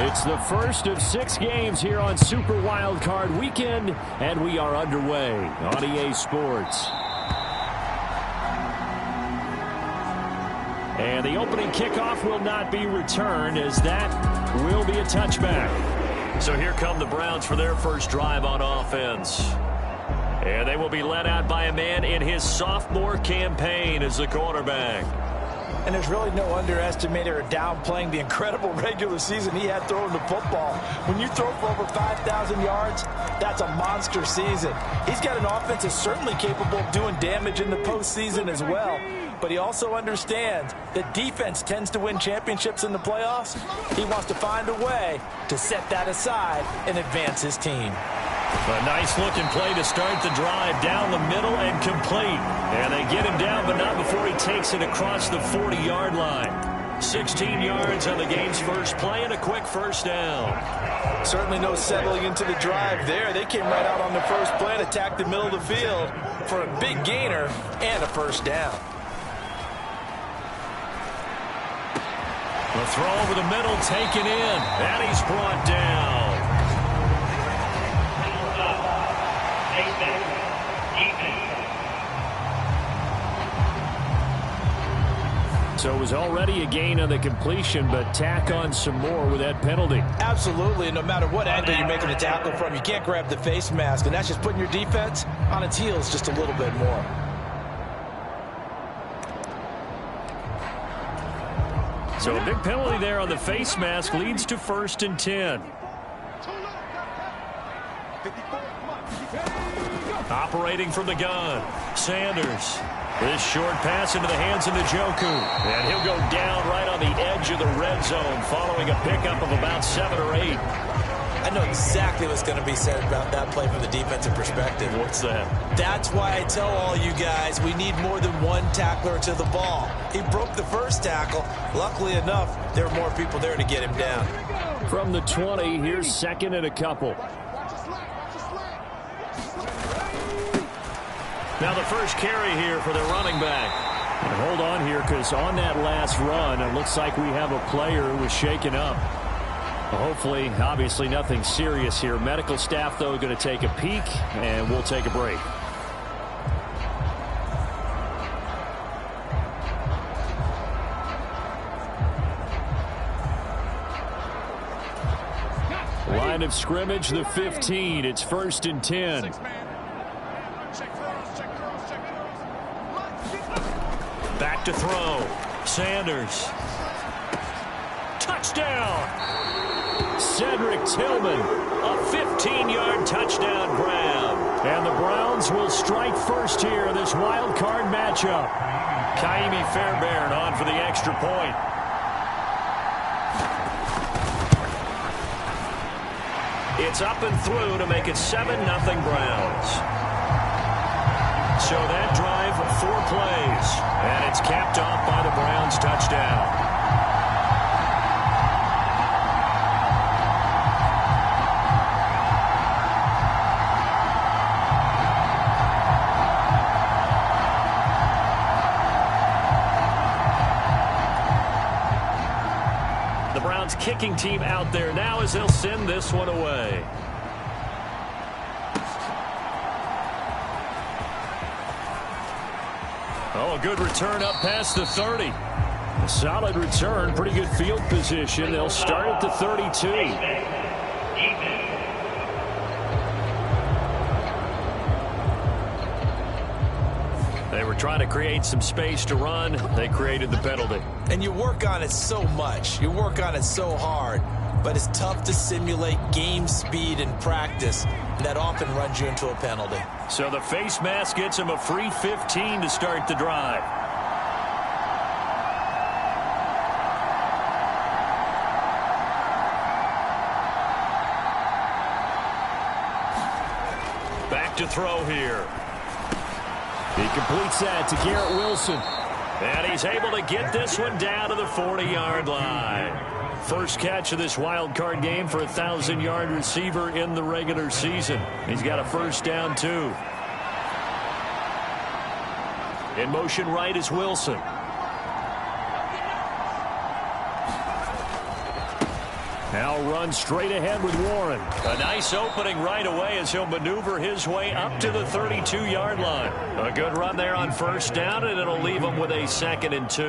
It's the first of 6 games here on Super Wildcard Weekend, and we are underway on EA Sports. And the opening kickoff will not be returned, as that will be a touchback. So here come the Browns for their first drive on offense. And they will be led out by a man in his sophomore campaign as the quarterback. And there's really no underestimating or downplaying the incredible regular season he had throwing the football. When you throw for over 5,000 yards, that's a monster season. He's got an offense that's certainly capable of doing damage in the postseason as well. But he also understands that defense tends to win championships in the playoffs. He wants to find a way to set that aside and advance his team. A nice-looking play to start the drive down the middle and complete. And they get him down, but not before he takes it across the 40-yard line. 16 yards on the game's first play and a quick first down. Certainly no settling into the drive there. They came right out on the first play and attacked the middle of the field for a big gainer and a first down. The throw over the middle taken in, and he's brought down. So it was already a gain on the completion, but tack on some more with that penalty. Absolutely, and no matter what angle you're making a tackle from, you can't grab the face mask, and that's just putting your defense on its heels just a little bit more. So a big penalty there on the face mask leads to 1st and 10. Operating from the gun, Sanders. This short pass into the hands of Njoku. And he'll go down right on the edge of the red zone following a pickup of about 7 or 8. I know exactly what's going to be said about that play from the defensive perspective. What's that? That's why I tell all you guys we need more than one tackler to the ball. He broke the first tackle. Luckily enough, there were more people there to get him down. From the 20, here's 2nd and a couple. Now the first carry here for the running back. And hold on here, because on that last run, it looks like we have a player who was shaken up. Hopefully, obviously nothing serious here. Medical staff, though, going to take a peek, and we'll take a break. Line of scrimmage, the 15. It's 1st and 10. Back to throw. Sanders. Touchdown! Cedric Tillman, a 15-yard touchdown grab. And the Browns will strike first here in this wild card matchup. Kaimi Fairbairn on for the extra point. It's up and through to make it 7-0 Browns. So that drive, 4 plays, and it's capped off by the Browns touchdown. The Browns kicking team out there now as they'll send this one away. Oh, a good return up past the 30. A solid return, pretty good field position. They'll start at the 32. They were trying to create some space to run. They created the penalty. And you work on it so much. You work on it so hard. But it's tough to simulate game speed in practice. That often runs you into a penalty. So the face mask gets him a free 15 to start the drive. Back to throw here. He completes that to Garrett Wilson. And he's able to get this one down to the 40-yard line. First catch of this wild card game for a 1,000-yard receiver in the regular season. He's got a first down, too. In motion right is Wilson. Now run straight ahead with Warren. A nice opening right away as he'll maneuver his way up to the 32-yard line. A good run there on first down, and it'll leave him with a 2nd and 2.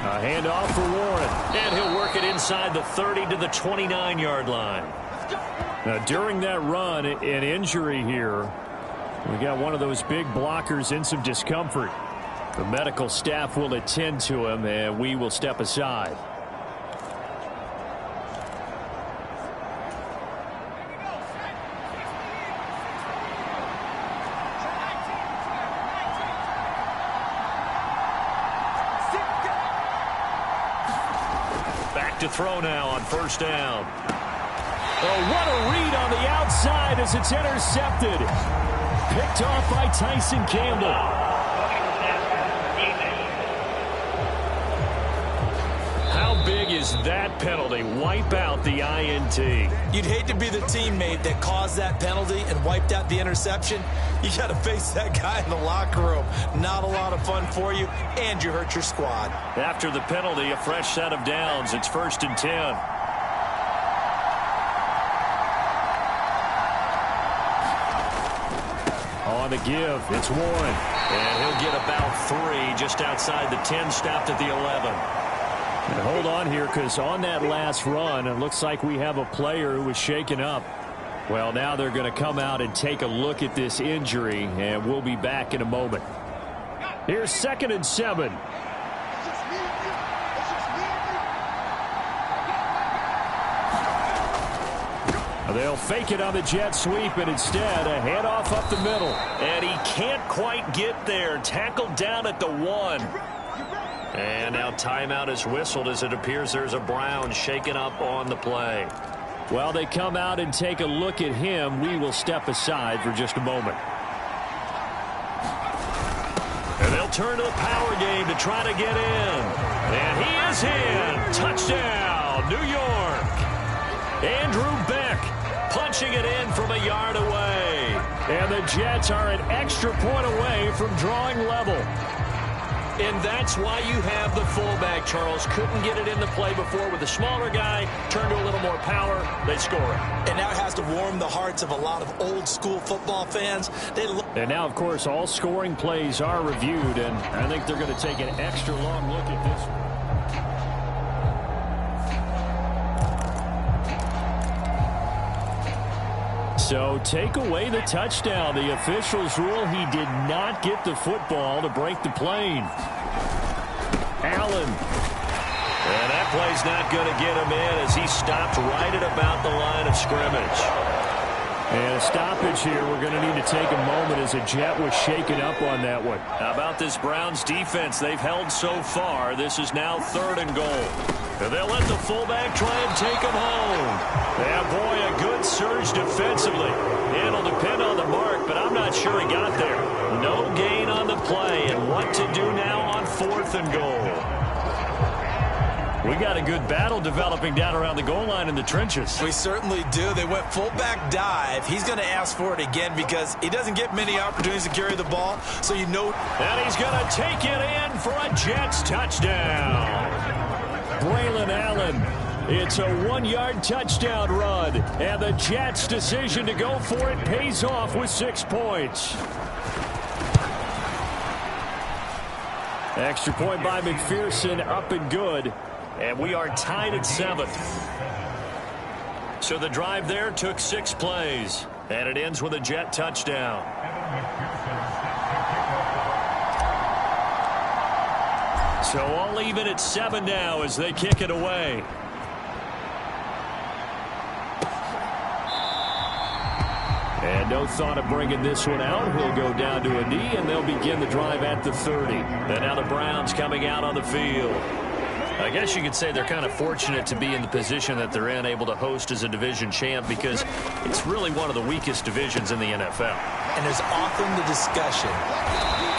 A handoff for Warren, and he'll work it inside the 30 to the 29-yard line. Now, during that run, an injury here. We got one of those big blockers in some discomfort. The medical staff will attend to him, and we will step aside. Back to throw now on first down. Oh, what a read on the outside as it's intercepted. Picked off by Tyson Campbell. How big is that penalty? Wipe out the INT. You'd hate to be the teammate that caused that penalty and wiped out the interception. You got to face that guy in the locker room. Not a lot of fun for you, and you hurt your squad. After the penalty, a fresh set of downs. It's 1st and 10. On the give, it's Warren. And he'll get about 3 just outside the 10, stopped at the 11. And hold on here, because on that last run, it looks like we have a player who was shaken up. Well, now they're going to come out and take a look at this injury, and we'll be back in a moment. Here's 2nd and 7. They'll fake it on the jet sweep, and instead a handoff up the middle. And he can't quite get there. Tackled down at the 1. And now timeout is whistled as it appears there's a Brown shaken up on the play. While they come out and take a look at him, we will step aside for just a moment. And they'll turn to the power game to try to get in. And he is in. Touchdown, New York. Andrew Beck punching it in from a yard away. And the Jets are an extra point away from drawing level. And that's why you have the fullback, Charles. Couldn't get it in the play before with the smaller guy. Turned to a little more power. They score it. And now it has to warm the hearts of a lot of old-school football fans. And now, of course, all scoring plays are reviewed, and I think they're going to take an extra long look at this one. So take away the touchdown. The officials rule he did not get the football to break the plane. Allen. And that play's not going to get him in as he stopped right at about the line of scrimmage. And a stoppage here. We're going to need to take a moment as a Jet was shaken up on that one. How about this Browns defense? They've held so far. This is now 3rd and goal. And they'll let the fullback try and take him home. Yeah, boy, a good surge defensively. It'll depend on the mark, but I'm not sure he got there. No gain on the play, and what to do now on 4th and goal. We got a good battle developing down around the goal line in the trenches. We certainly do. They went fullback dive. He's going to ask for it again because he doesn't get many opportunities to carry the ball, so you know. And he's going to take it in for a Jets touchdown. Braylon Allen. It's a 1-yard touchdown run, and the Jets' decision to go for it pays off with 6 points. Extra point by McPherson, up and good. And we are tied at 7. So the drive there took 6 plays, and it ends with a Jet touchdown. So all even at 7 now as they kick it away. And no thought of bringing this one out. He'll go down to a knee, and they'll begin the drive at the 30. And now the Browns coming out on the field. I guess you could say they're kind of fortunate to be in the position that they're in, able to host as a division champ, because it's really one of the weakest divisions in the NFL. And there's often the discussion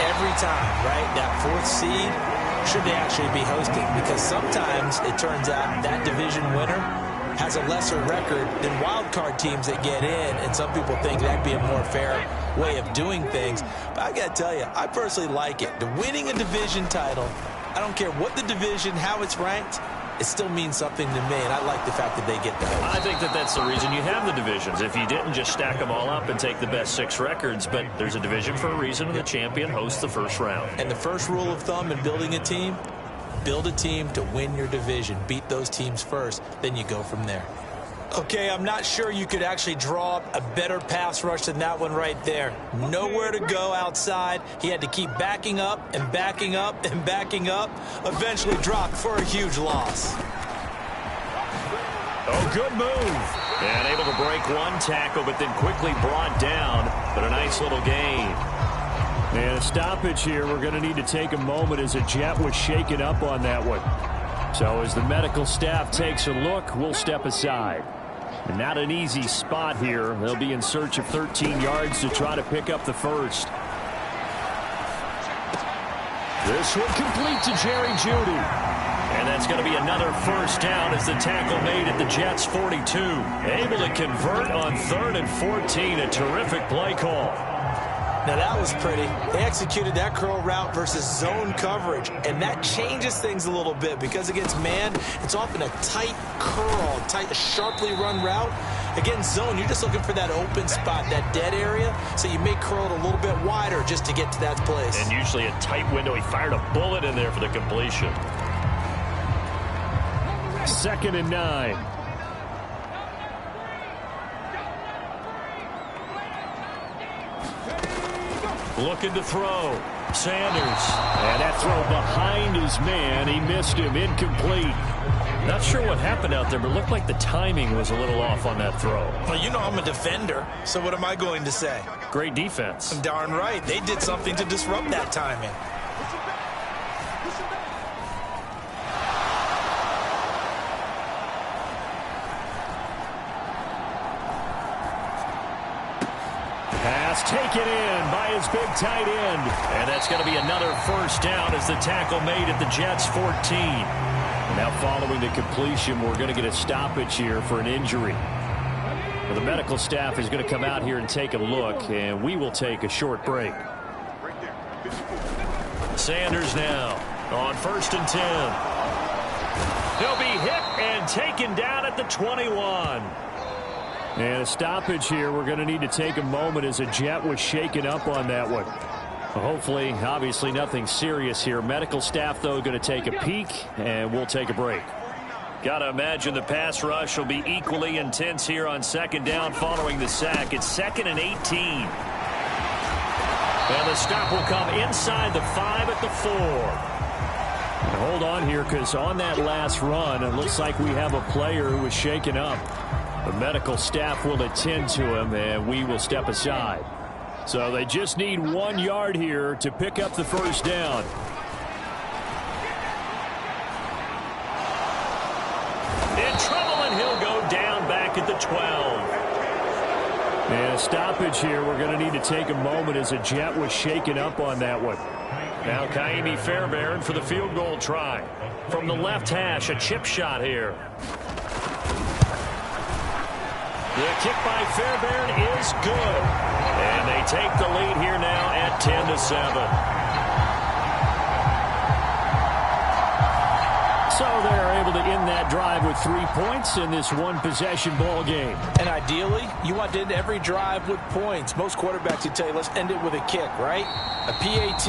every time, right, that 4th seed, should they actually be hosting? Because sometimes it turns out that division winner has a lesser record than wild card teams that get in, and some people think that'd be a more fair way of doing things. But I got to tell you, I personally like it. The winning a division title, I don't care what the division, how it's ranked, it still means something to me, and I like the fact that they get that. I think that that's the reason you have the divisions. If you didn't, just stack them all up and take the best 6 records, but there's a division for a reason, and the champion hosts the first round. And the first rule of thumb in building a team, build a team to win your division. Beat those teams first, then you go from there. Okay, I'm not sure you could actually draw up a better pass rush than that one right there. Nowhere to go outside. He had to keep backing up and backing up and backing up. Eventually dropped for a huge loss. Oh, good move. And able to break one tackle, but then quickly brought down. But a nice little gain. And a stoppage here. We're going to need to take a moment as a Jet was shaken up on that one. So as the medical staff takes a look, we'll step aside. And not an easy spot here. They'll be in search of 13 yards to try to pick up the first. This one complete to Jerry Jeudy. And that's going to be another first down as the tackle made at the Jets' 42. Able to convert on 3rd and 14. A terrific play call. Now that was pretty. They executed that curl route versus zone coverage, and that changes things a little bit because against man, it's often a tight curl, tight, sharply run route. Against zone, you're just looking for that open spot, that dead area, so you may curl it a little bit wider just to get to that place. And usually a tight window. He fired a bullet in there for the completion. 2nd and 9. Looking to throw. Sanders. And that throw behind his man. He missed him. Incomplete. Not sure what happened out there, but it looked like the timing was a little off on that throw. Well, you know I'm a defender, so what am I going to say? Great defense. Darn right. They did something to disrupt that timing. Pass taken in by his big tight end. And that's going to be another first down as the tackle made at the Jets' 14. And now following the completion, we're going to get a stoppage here for an injury. Well, the medical staff is going to come out here and take a look, and we will take a short break. Sanders now on 1st and 10. He'll be hit and taken down at the 21. And a stoppage here. We're going to need to take a moment as a Jet was shaken up on that one. Hopefully, obviously nothing serious here. Medical staff, though, going to take a peek, and we'll take a break. Got to imagine the pass rush will be equally intense here on 2nd down following the sack. It's 2nd and 18. And the stop will come inside the 5 at the 4. And hold on here, because on that last run, it looks like we have a player who was shaken up. The medical staff will attend to him, and we will step aside. So they just need 1 yard here to pick up the first down. In trouble, and he'll go down back at the 12. And a stoppage here. We're going to need to take a moment as a Jet was shaken up on that one. Now Kaimi Fairbairn for the field goal try. From the left hash, a chip shot here. The kick by Fairbairn is good. And they take the lead here now at 10-7. So they're able to end that drive with 3 points in this one-possession ball game. And ideally, you want to end every drive with points. Most quarterbacks would tell you, let's end it with a kick, right? A PAT,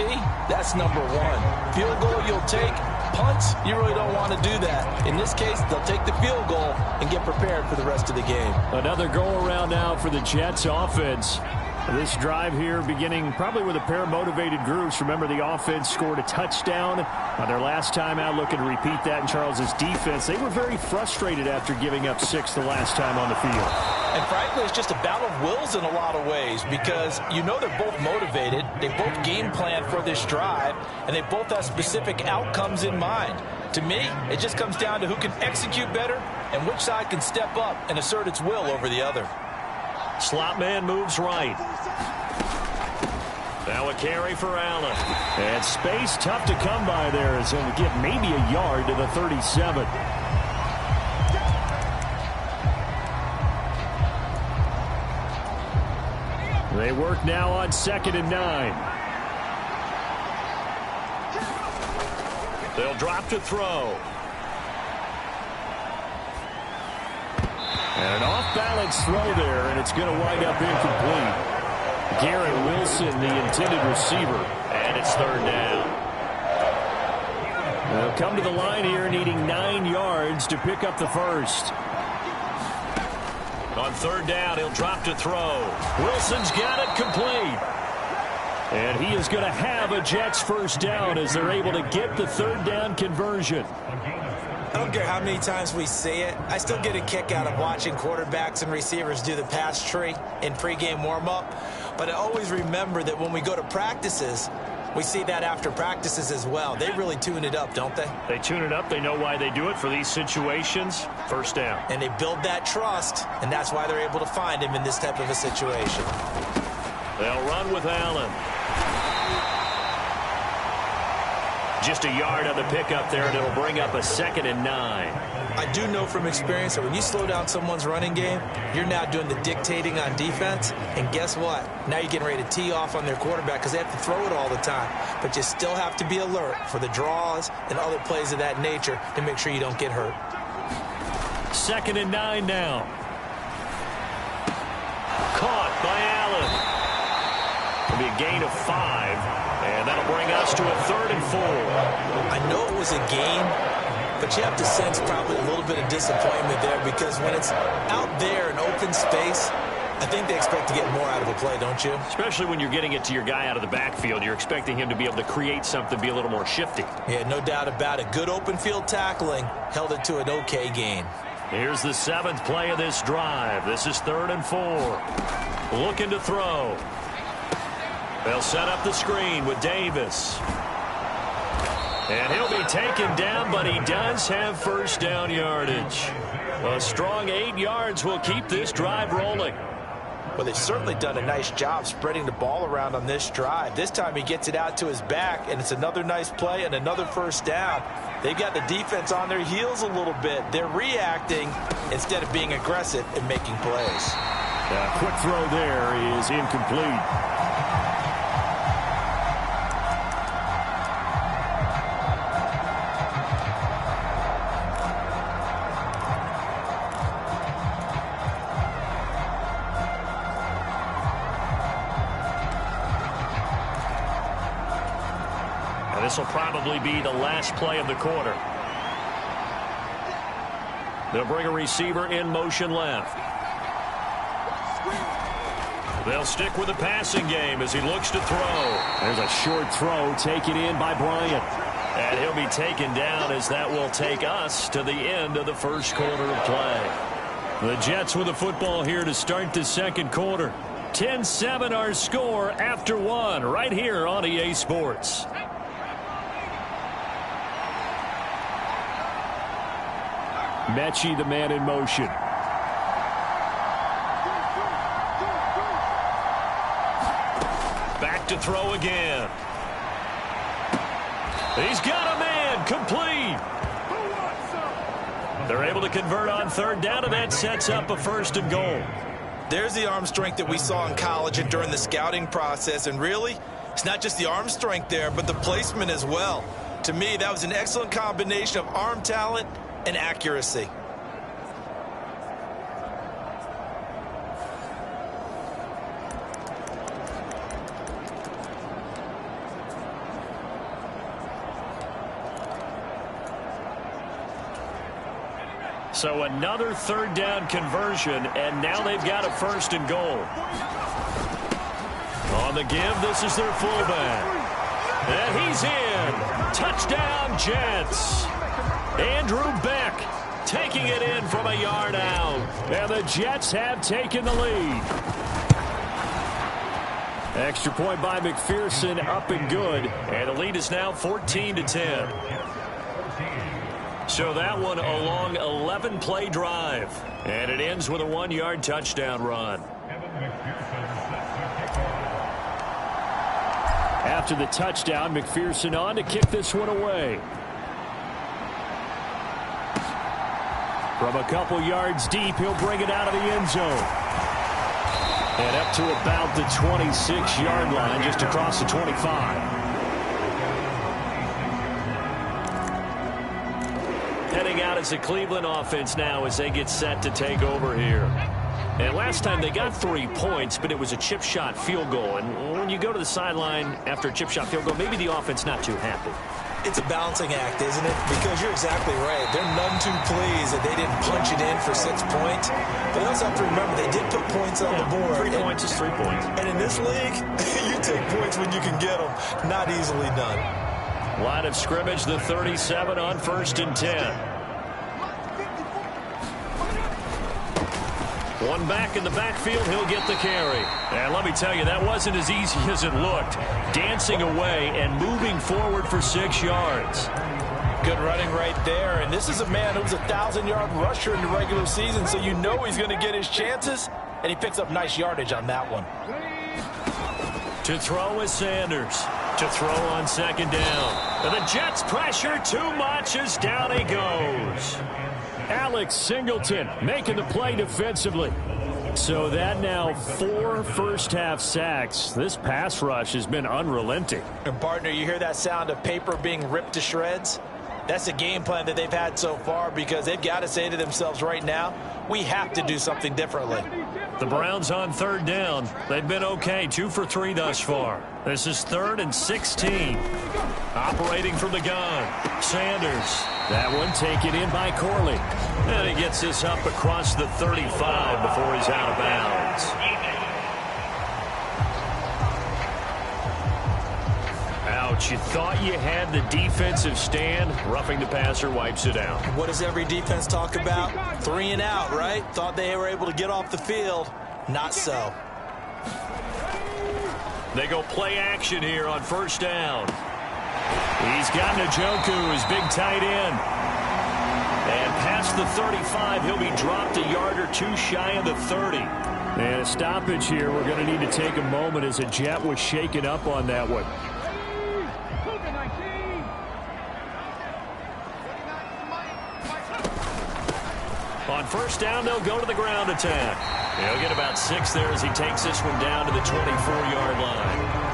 that's number 1. Field goal you'll take. Punts, you really don't want to do that. In this case, they'll take the field goal and get prepared for the rest of the game. Another go-around now for the Jets offense. This drive here beginning probably with a pair of motivated groups. Remember, the offense scored a touchdown on their last time out, looking to repeat that in Charles's defense. They were very frustrated after giving up 6 the last time on the field. And frankly, it's just a battle of wills in a lot of ways because you know they're both motivated. They both game plan for this drive, and they both have specific outcomes in mind. To me, it just comes down to who can execute better and which side can step up and assert its will over the other. Slot man moves right. Now a carry for Allen. And space tough to come by there as he'll get maybe a yard to the 37. They work now on 2nd and 9. They'll drop to throw. And an off-balance throw there, and it's going to wind up incomplete. Garrett Wilson, the intended receiver. And it's 3rd down. They'll come to the line here needing 9 yards to pick up the first. On 3rd down, he'll drop to throw. Wilson's got it complete. And he is going to have a Jets first down as they're able to get the 3rd down conversion. I don't care how many times we see it. I still get a kick out of watching quarterbacks and receivers do the pass tree in pregame warm-up. But I always remember that when we go to practices, we see that after practices as well. They really tune it up, don't they? They tune it up. They know why they do it for these situations. First down. And they build that trust, and that's why they're able to find him in this type of a situation. They'll run with Allen. Just a yard on the pickup there, and it'll bring up a 2nd and 9. I do know from experience that when you slow down someone's running game, you're now doing the dictating on defense. And guess what? Now you're getting ready to tee off on their quarterback because they have to throw it all the time. But you still have to be alert for the draws and other plays of that nature to make sure you don't get hurt. 2nd and 9 now. Caught by Allen. It'll be a gain of 5. And that'll bring us to a 3rd and 4. I know it was a game, but you have to sense probably a little bit of disappointment there because when it's out there in open space, I think they expect to get more out of a play, don't you? Especially when you're getting it to your guy out of the backfield. You're expecting him to be able to create something, be a little more shifty. Yeah, no doubt about it. Good open field tackling held it to an okay gain. Here's the 7th play of this drive. This is 3rd and 4. Looking to throw. They'll set up the screen with Davis. And he'll be taken down, but he does have first down yardage. A strong 8 yards will keep this drive rolling. Well, they've certainly done a nice job spreading the ball around on this drive. This time he gets it out to his back, and it's another nice play and another first down. They've got the defense on their heels a little bit. They're reacting instead of being aggressive and making plays. Quick throw there is incomplete. This will probably be the last play of the quarter. They'll bring a receiver in motion left. They'll stick with the passing game as he looks to throw. There's a short throw taken in by Bryant. And he'll be taken down as that will take us to the end of the first quarter of play. The Jets with the football here to start the second quarter. 10-7 our score after 1 right here on EA Sports. Mechie, the man in motion. Back to throw again. He's got a man complete. They're able to convert on 3rd down, and that sets up a 1st and goal. There's the arm strength that we saw in college and during the scouting process. And really, it's not just the arm strength there, but the placement as well. To me, that was an excellent combination of arm talent and accuracy. So another 3rd down conversion, and now they've got a 1st and goal. On the give, this is their fullback. And he's in. Touchdown, Jets. Andrew Beck taking it in from a yard out. And the Jets have taken the lead. Extra point by McPherson, up and good. And the lead is now 14-10. So that one a long 11-play drive. And it ends with a 1-yard touchdown run. After the touchdown, McPherson on to kick this one away. From a couple yards deep, he'll bring it out of the end zone. And up to about the 26-yard line, just across the 25. Heading out as the Cleveland offense now as they get set to take over here. And last time they got 3 points, but it was a chip shot field goal. And when you go to the sideline after a chip shot field goal, maybe the offense not too happy. It's a balancing act, isn't it? Because you're exactly right. They're none too pleased that they didn't punch it in for 6 points. But you also have to remember, they did put points on the board. 3 points is 3 points. And in this league, you take points when you can get them. Not easily done. Line of scrimmage, the 37 on 1st and 10. One back in the backfield, he'll get the carry. And let me tell you, that wasn't as easy as it looked. Dancing away and moving forward for 6 yards. Good running right there. And this is a man who was a 1,000-yard rusher in the regular season, so you know he's going to get his chances. And he picks up nice yardage on that one. To throw is Sanders. To throw on 2nd down. And the Jets pressure too much as down he goes. Alex Singleton making the play defensively. So that now 4 first-half sacks. This pass rush has been unrelenting. And, partner, you hear that sound of paper being ripped to shreds? That's the game plan that they've had so far because they've got to say to themselves right now, we have to do something differently. The Browns on 3rd down. They've been okay, 2 for 3 thus far. This is 3rd and 16. Operating from the gun. Sanders. That one taken in by Corley. And he gets this up across the 35 before he's out of bounds. Ouch, you thought you had the defensive stand. Roughing the passer wipes it out. What does every defense talk about? 3 and out, right? Thought they were able to get off the field. Not so. They go play action here on 1st down. He's got Njoku, his big tight end. And past the 35, he'll be dropped a yard or 2 shy of the 30. And a stoppage here. We're going to need to take a moment as a Jet was shaken up on that one. On 1st down, they'll go to the ground attack. He'll get about 6 there as he takes this one down to the 24-yard line.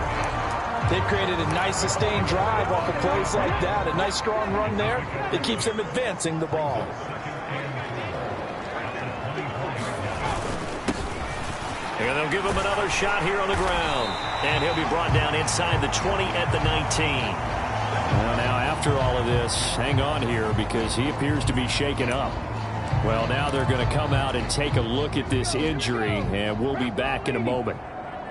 They've created a nice sustained drive off of plays like that. A nice strong run there that keeps them advancing the ball. And they'll give him another shot here on the ground. And he'll be brought down inside the 20 at the 19. Well, now after all of this, hang on here because he appears to be shaken up. Well, now they're going to come out and take a look at this injury, and we'll be back in a moment.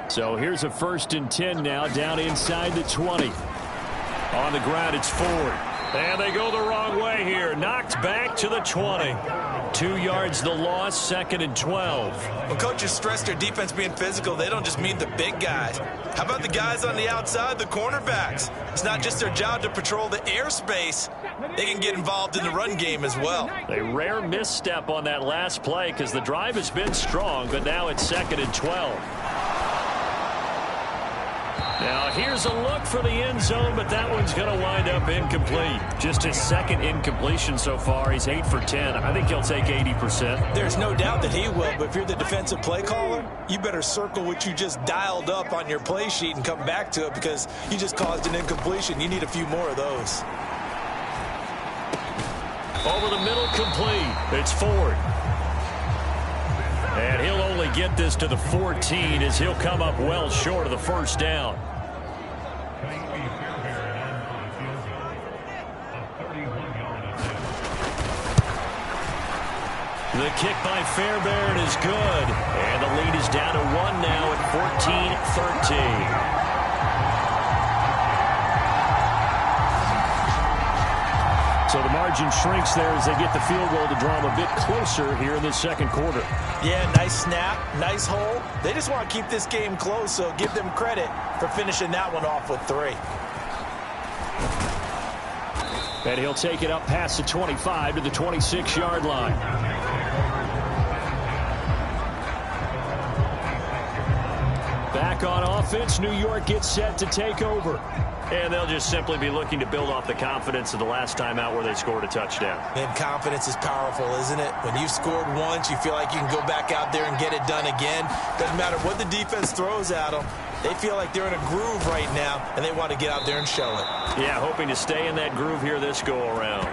So here's a 1st and 10 now down inside the 20. On the ground, it's Ford. And they go the wrong way here. Knocked back to the 20. 2 yards the loss, 2nd and 12. When coaches stress their defense being physical, they don't just mean the big guys. How about the guys on the outside, the cornerbacks? It's not just their job to patrol the airspace. They can get involved in the run game as well. A rare misstep on that last play because the drive has been strong, but now it's 2nd and 12. Now here's a look for the end zone, but that one's going to wind up incomplete. Just his 2nd incompletion so far. He's 8 for 10. I think he'll take 80%. There's no doubt that he will, but if you're the defensive play caller, you better circle what you just dialed up on your play sheet and come back to it because you just caused an incompletion. You need a few more of those. Over the middle, complete. It's Ford. And he'll only get this to the 14 as he'll come up well short of the 1st down. The kick by Fairbairn is good. And the lead is down to 1 now at 14-13. So the margin shrinks there as they get the field goal to draw them a bit closer here in the 2nd quarter. Yeah, nice snap, nice hole. They just want to keep this game close, so give them credit for finishing that one off with 3. And he'll take it up past the 25 to the 26-yard line. Back back on offense. New York gets set to take over. And they'll just simply be looking to build off the confidence of the last time out where they scored a touchdown. And confidence is powerful, isn't it? When you've scored once, you feel like you can go back out there and get it done again. Doesn't matter what the defense throws at them. They feel like they're in a groove right now, and they want to get out there and show it. Yeah, hoping to stay in that groove here this go-around.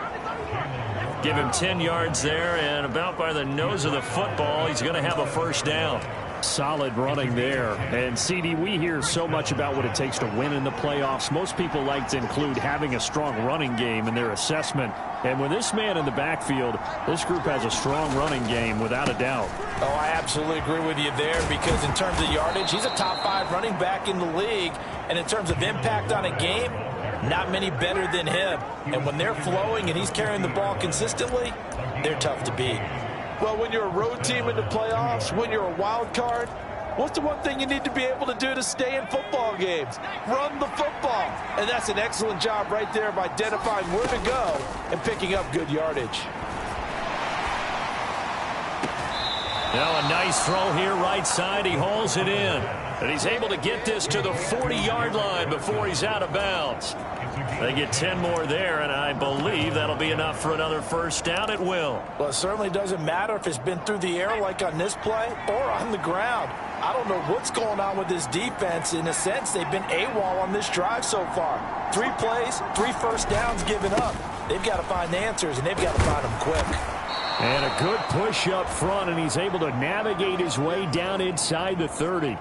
Give him 10 yards there, and about by the nose of the football, he's going to have a first down. Solid running there. And, CD, we hear so much about what it takes to win in the playoffs. Most people like to include having a strong running game in their assessment. And with this man in the backfield, this group has a strong running game without a doubt. Oh, I absolutely agree with you there because in terms of yardage, he's a top 5 running back in the league. And in terms of impact on a game, not many better than him. And when they're flowing and he's carrying the ball consistently, they're tough to beat. Well, when you're a road team in the playoffs, when you're a wild card, what's the one thing you need to be able to do to stay in football games? Run the football. And that's an excellent job right there of identifying where to go and picking up good yardage. Now a nice throw here right side. He hauls it in. And he's able to get this to the 40-yard line before he's out of bounds. They get 10 more there, and I believe that'll be enough for another first down. It will. Well, it certainly doesn't matter if it's been through the air like on this play or on the ground. I don't know what's going on with this defense. In a sense, they've been AWOL on this drive so far. 3 plays, 3 first downs given up. They've got to find the answers, and they've got to find them quick. And a good push up front, and he's able to navigate his way down inside the 30.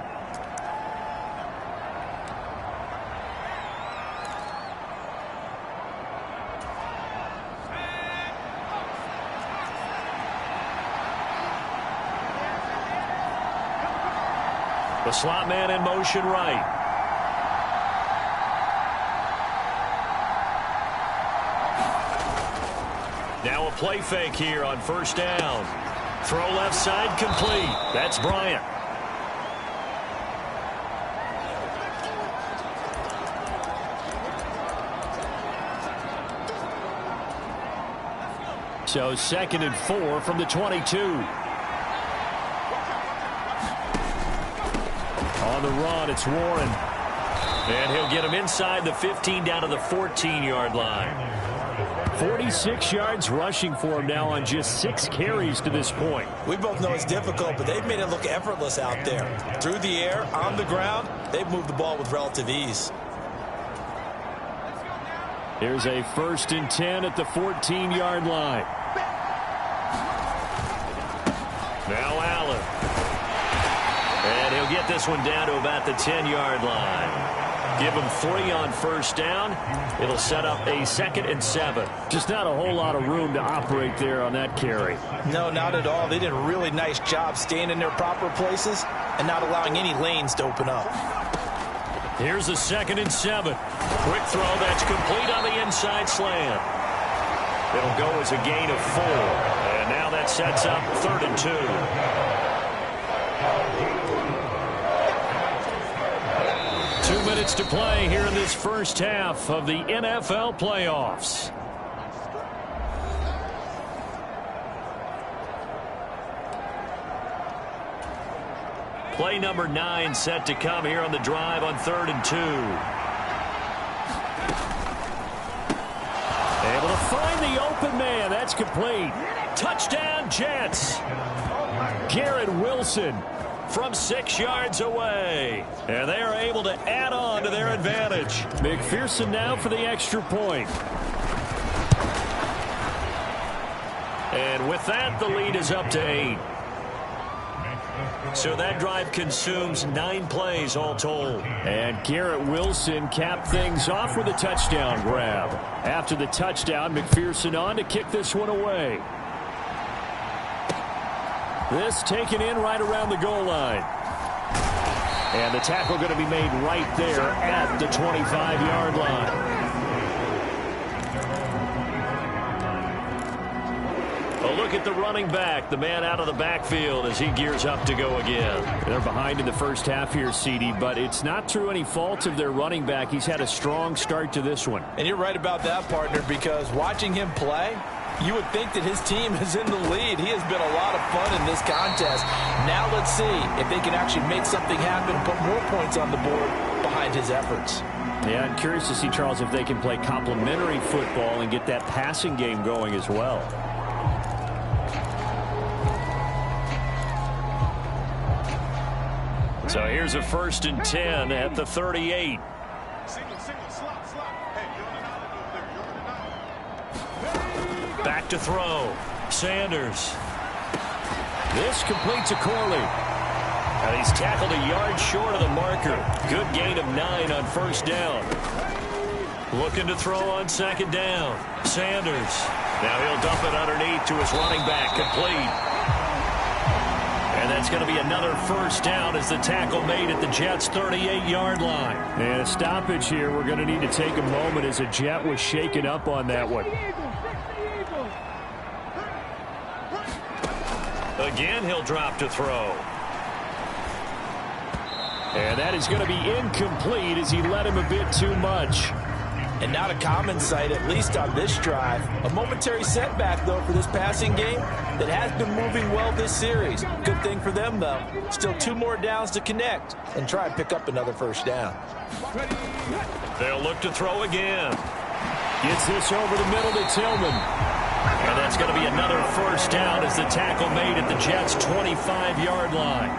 The slot man in motion right. Now a play fake here on first down. Throw left side complete. That's Bryant. So 2nd and 4 from the 22. On the run, it's Warren. And he'll get him inside the 15 down to the 14-yard line. 46 yards rushing for him now on just 6 carries to this point. We both know it's difficult, but they've made it look effortless out there. Through the air, on the ground, they've moved the ball with relative ease. Here's a 1st and 10 at the 14-yard line. Now Allen. And he'll get this one down to about the 10-yard line. Give him 3 on first down. It'll set up a 2nd and 7. Just not a whole lot of room to operate there on that carry. No, not at all. They did a really nice job staying in their proper places and not allowing any lanes to open up. Here's a 2nd and 7. Quick throw that's complete on the inside slant. It'll go as a gain of 4. And now that sets up 3rd and 2. Minutes to play here in this first half of the NFL playoffs. Play number 9 set to come here on the drive on 3rd and 2. Able to find the open man. That's complete. Touchdown, Jets. Garrett Wilson from 6 yards away. And they are able to add on to their advantage. McPherson now for the extra point. And with that, the lead is up to 8. So that drive consumes 9 plays all told. And Garrett Wilson capped things off with a touchdown grab. After the touchdown, McPherson on to kick this one away. This taken in right around the goal line. And the tackle going to be made right there at the 25-yard line. A look at the running back, the man out of the backfield as he gears up to go again. They're behind in the first half here, CD, but it's not through any fault of their running back. He's had a strong start to this one. And you're right about that, partner, because watching him play, You would think that his team is in the lead. He has been a lot of fun in this contest. Now let's see if they can actually make something happen, put more points on the board behind his efforts. Yeah, I'm curious to see, Charles, if they can play complementary football and get that passing game going as well. So here's a 1st and 10 at the 38. Back to throw. Sanders. This completes a Corley. And he's tackled a yard short of the marker. Good gain of 9 on 1st down. Looking to throw on 2nd down. Sanders. Now he'll dump it underneath to his running back. Complete. And that's going to be another 1st down as the tackle made at the Jets' 38-yard line. And a stoppage here. We're going to need to take a moment as a Jet was shaken up on that one. Again, he'll drop to throw. And that is going to be incomplete as he led him a bit too much. And not a common sight, at least on this drive. A momentary setback, though, for this passing game that has been moving well this series. Good thing for them, though. Still 2 more downs to connect and try and pick up another 1st down. They'll look to throw again. Gets this over the middle to Tillman. And that's going to be another 1st down as the tackle made at the Jets' 25-yard line.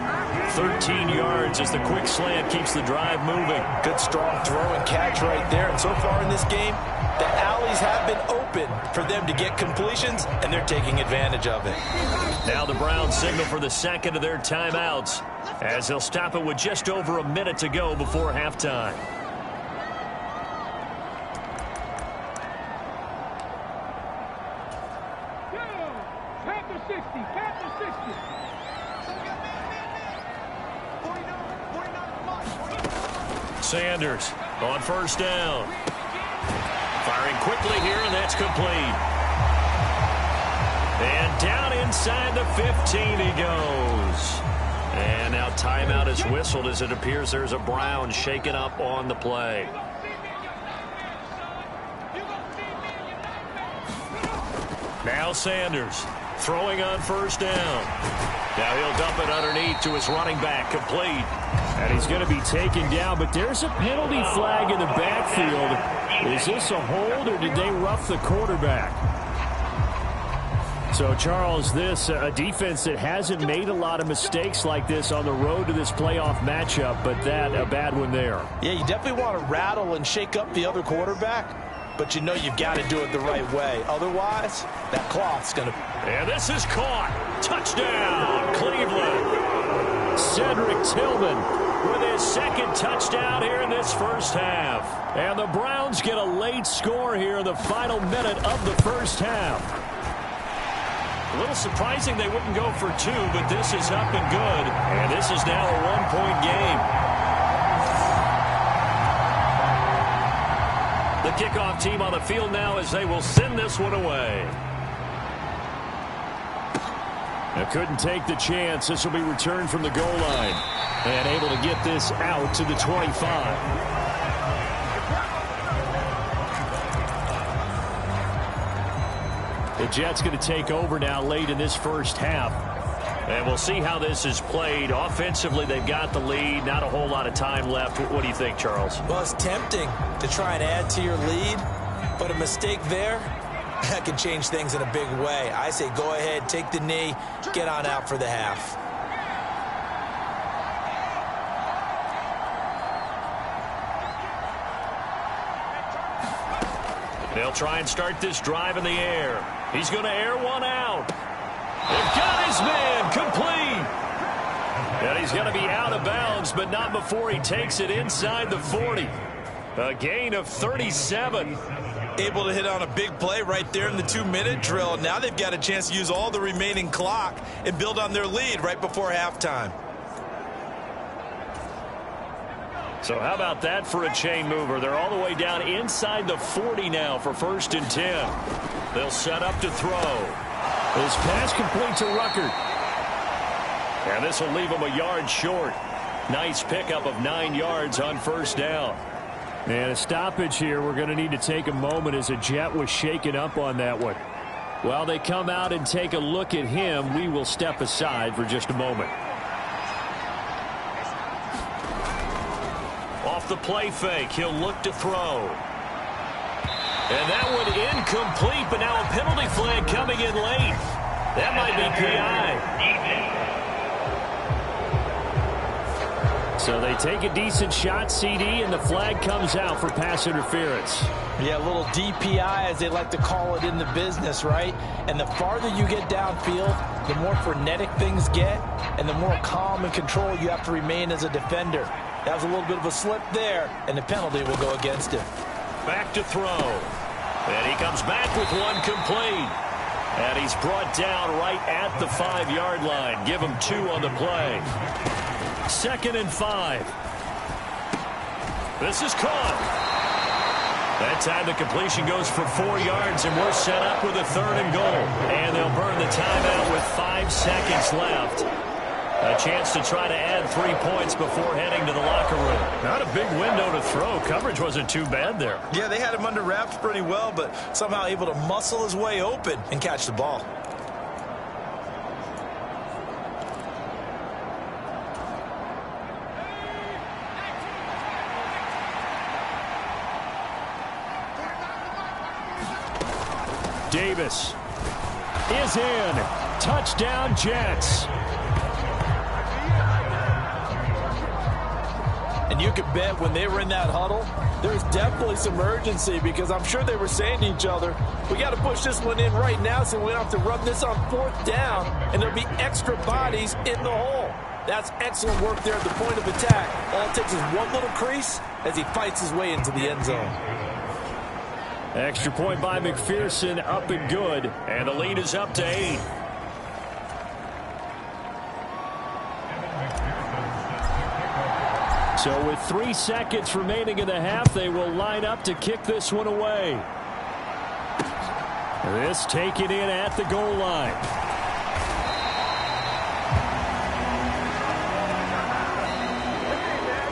13 yards as the quick slant keeps the drive moving. Good strong throw and catch right there. And so far in this game, the alleys have been open for them to get completions, and they're taking advantage of it. Now the Browns signal for the 2nd of their timeouts as they'll stop it with just over a minute to go before halftime. Sanders on 1st down. Firing quickly here, and that's complete. And down inside the 15 he goes. And now timeout is whistled as it appears there's a Brown shaken up on the play. Now Sanders throwing on 1st down. Now he'll dump it underneath to his running back, complete. And he's going to be taken down, but there's a penalty flag in the backfield. Is this a hold, or did they rough the quarterback? So, Charles, this a defense that hasn't made a lot of mistakes like this on the road to this playoff matchup, but that a bad one there. Yeah, you definitely want to rattle and shake up the other quarterback, but you know you've got to do it the right way. Otherwise, that cloth's going to... And this is caught. Touchdown, Cleveland. Cedric Tillman with his 2nd touchdown here in this 1st half. And the Browns get a late score here in the final minute of the 1st half. A little surprising they wouldn't go for 2, but this is up and good. And this is now a 1-point game. The kickoff team on the field now as they will send this one away. Now couldn't take the chance. This will be returned from the goal line. And able to get this out to the 25. The Jets going to take over now late in this 1st half. And we'll see how this is played. Offensively, they've got the lead. Not a whole lot of time left. What do you think, Charles? Well, it's tempting to try and add to your lead, but a mistake there, that can change things in a big way. I say go ahead, take the knee, get on out for the half. They'll try and start this drive in the air. He's going to air one out. They've got his man complete. And he's going to be out of bounds, but not before he takes it inside the 40. A gain of 37. Able to hit on a big play right there in the 2-minute drill. Now they've got a chance to use all the remaining clock and build on their lead right before halftime. So how about that for a chain mover? They're all the way down inside the 40 now for 1st and 10. They'll set up to throw. His pass complete to Ruckert. And this will leave him a yard short. Nice pickup of 9 yards on 1st down. And a stoppage here. We're going to need to take a moment as a Jet was shaken up on that one. While they come out and take a look at him, we will step aside for just a moment. Off the play fake, he'll look to throw. And that one incomplete, but now a penalty flag coming in late. That might be PI. So they take a decent shot, CD, and the flag comes out for pass interference. Yeah, a little DPI, as they like to call it in the business, right? And the farther you get downfield, the more frenetic things get, and the more calm and control you have to remain as a defender. That was a little bit of a slip there, and the penalty will go against him. Back to throw. And he comes back with one complete. And he's brought down right at the 5-yard line. Give him 2 on the play. 2nd and 5. This is caught. That time the completion goes for 4 yards, and we're set up with a 3rd and goal. And they'll burn the timeout with 5 seconds left. A chance to try to add 3 points before heading to the locker room. Not a big window to throw. Coverage wasn't too bad there. Yeah, they had him under wraps pretty well, but somehow able to muscle his way open and catch the ball. Davis is in. Touchdown, Jets. And you can bet when they were in that huddle, there's definitely some urgency, because I'm sure they were saying to each other, we got to push this one in right now so we don't have to run this on 4th down, and there'll be extra bodies in the hole. That's excellent work there at the point of attack. All it takes is one little crease as he fights his way into the end zone. Extra point by McPherson, up and good. And the lead is up to 8. So with 3 seconds remaining in the half, they will line up to kick this one away. This taken in at the goal line.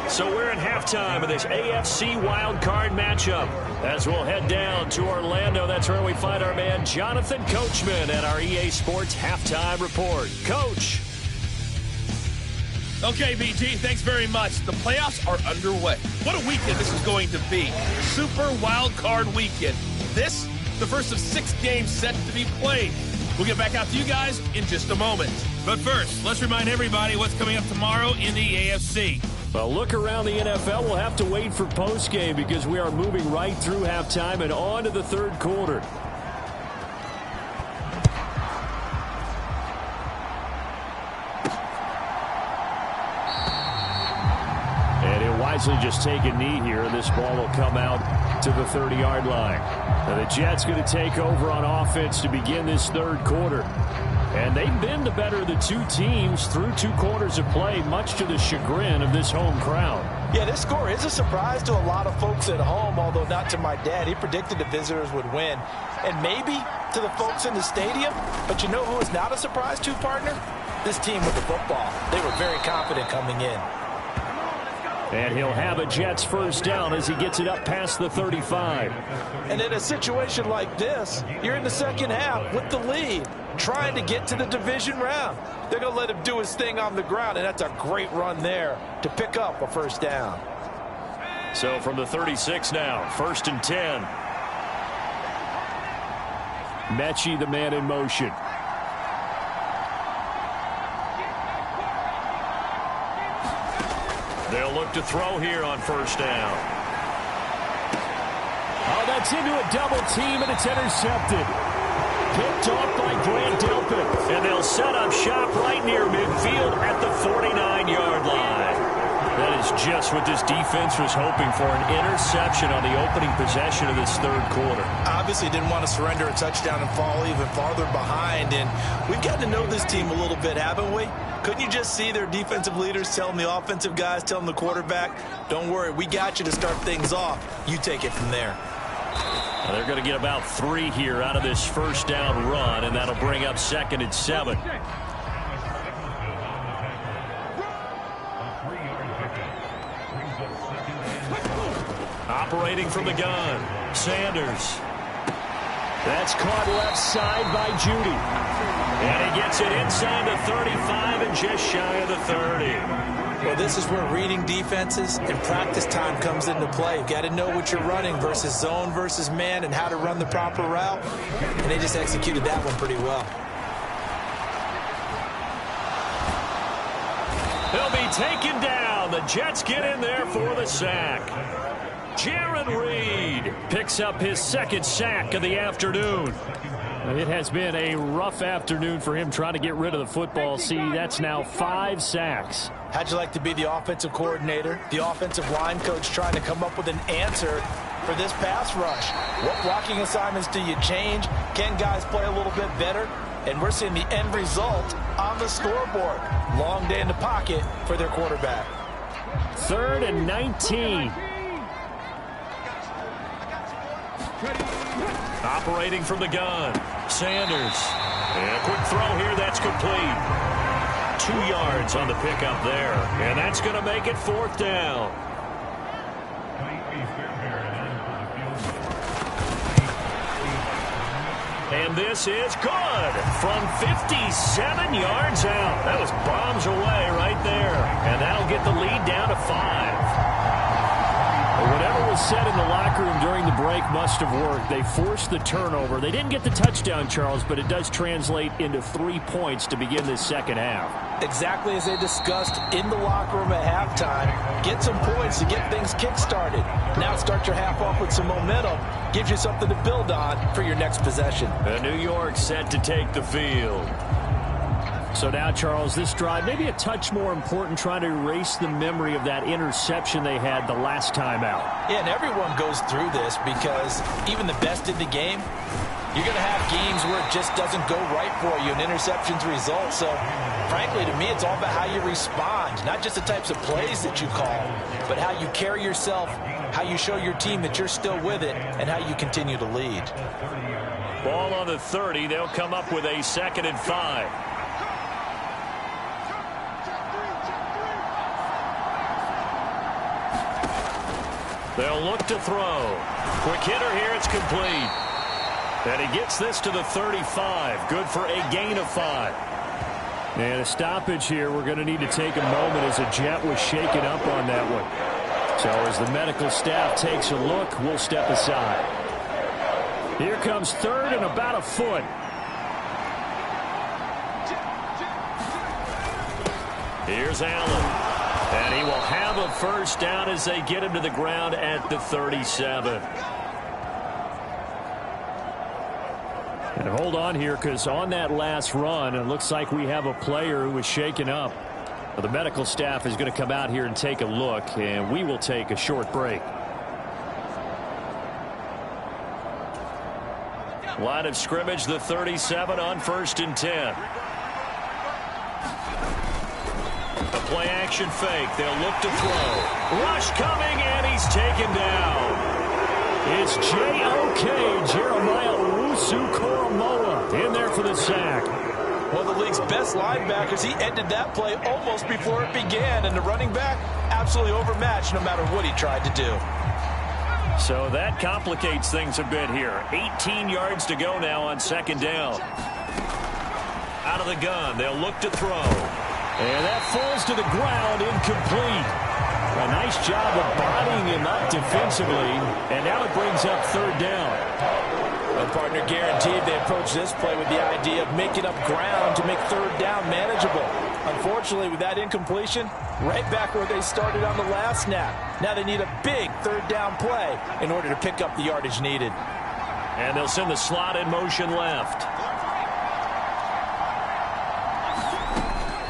So we're in halftime of this AFC wildcard matchup. As we'll head down to Orlando, that's where we find our man Jonathan Coachman at our EA Sports Halftime Report. Coach. Okay, BG, thanks very much. The playoffs are underway. What a weekend this is going to be. Super wild card weekend. This, the first of 6 games set to be played. We'll get back out to you guys in just a moment. But first, let's remind everybody what's coming up tomorrow in the AFC. Well, look around the NFL. We'll have to wait for postgame because we are moving right through halftime and on to the 3rd quarter. And he'll wisely just take a knee here, and this ball will come out to the 30-yard line. Now the Jets going to take over on offense to begin this 3rd quarter. And they've been the better of the 2 teams through 2 quarters of play, much to the chagrin of this home crowd. Yeah, this score is a surprise to a lot of folks at home, although not to my dad. He predicted the visitors would win. And maybe to the folks in the stadium. But you know who is not a surprise to, partner? This team with the football. They were very confident coming in. And he'll have a Jets 1st down as he gets it up past the 35. And in a situation like this, you're in the 2nd half with the lead, trying to get to the division round. They're going to let him do his thing on the ground, and that's a great run there to pick up a 1st down. So from the 36 now, 1st and 10. Mechie, the man in motion. They'll look to throw here on 1st down. Oh, that's into a double team, and it's intercepted. Picked off by Grant Delpit. And they'll set up shop right near midfield at the 49-yard line. That is just what this defense was hoping for, an interception on the opening possession of this 3rd quarter. Obviously didn't want to surrender a touchdown and fall even farther behind. And we've gotten to know this team a little bit, haven't we? Couldn't you just see their defensive leaders telling the offensive guys, telling the quarterback, don't worry, we got you to start things off. You take it from there. Now they're going to get about 3 here out of this 1st down run, and that'll bring up 2nd and 7. Operating from the gun, Sanders. That's caught left side by Judy. And he gets it inside the 35 and just shy of the 30. Well, this is where reading defenses and practice time comes into play. You've got to know what you're running versus zone versus man and how to run the proper route. And they just executed that one pretty well. He'll be taken down. The Jets get in there for the sack. Jaron Reed picks up his second sack of the afternoon. It has been a rough afternoon for him trying to get rid of the football. See, that's now 5 sacks. How'd you like to be the offensive coordinator, the offensive line coach trying to come up with an answer for this pass rush? What blocking assignments do you change? Can guys play a little bit better? And we're seeing the end result on the scoreboard. Long day in the pocket for their quarterback. 3rd and 19. Operating from the gun. Sanders. And a quick throw here. That's complete. 2 yards on the pickup there. And that's going to make it 4th down. And this is good from 57 yards out. That was bombs away right there. And that'll get the lead down to 5. Whatever was said in the locker room during the break must have worked. They forced the turnover. They didn't get the touchdown, Charles, but it does translate into 3 points to begin this second half. Exactly as they discussed in the locker room at halftime. Get some points to get things kick-started. Now start your half off with some momentum. Gives you something to build on for your next possession. New York set to take the field. So now, Charles, this drive maybe a touch more important, trying to erase the memory of that interception they had the last time out. Yeah, and everyone goes through this because even the best in the game, you're going to have games where it just doesn't go right for you and interceptions result. So, frankly, to me, it's all about how you respond, not just the types of plays that you call, but how you carry yourself, how you show your team that you're still with it, and how you continue to lead. Ball on the 30. They'll come up with a 2nd and 5. They'll look to throw. Quick hitter here. It's complete. And he gets this to the 35. Good for a gain of 5. And a stoppage here. We're going to need to take a moment as a Jet was shaken up on that one. So as the medical staff takes a look, we'll step aside. Here comes 3rd and about a foot. Here's Allen. And he will have a first down as they get him to the ground at the 37. And hold on here, because on that last run, it looks like we have a player who was shaken up. Well, the medical staff is going to come out here and take a look, and we will take a short break. Line of scrimmage, the 37 on 1st and 10. A play action fake. They'll look to throw. Rush coming, and he's taken down. It's J.O.K. Jeremiah Owusu-Koramoah in there for the sack. One of the league's best linebackers. He ended that play almost before it began, and the running back absolutely overmatched no matter what he tried to do. So that complicates things a bit here. 18 yards to go now on 2nd down. Out of the gun, they'll look to throw. And that falls to the ground, incomplete. A nice job of bodying him up defensively, and now it brings up 3rd down. A partner guaranteed they approach this play with the idea of making up ground to make 3rd down manageable. Unfortunately, with that incompletion, right back where they started on the last snap. Now they need a big 3rd down play in order to pick up the yardage needed. And they'll send the slot in motion left.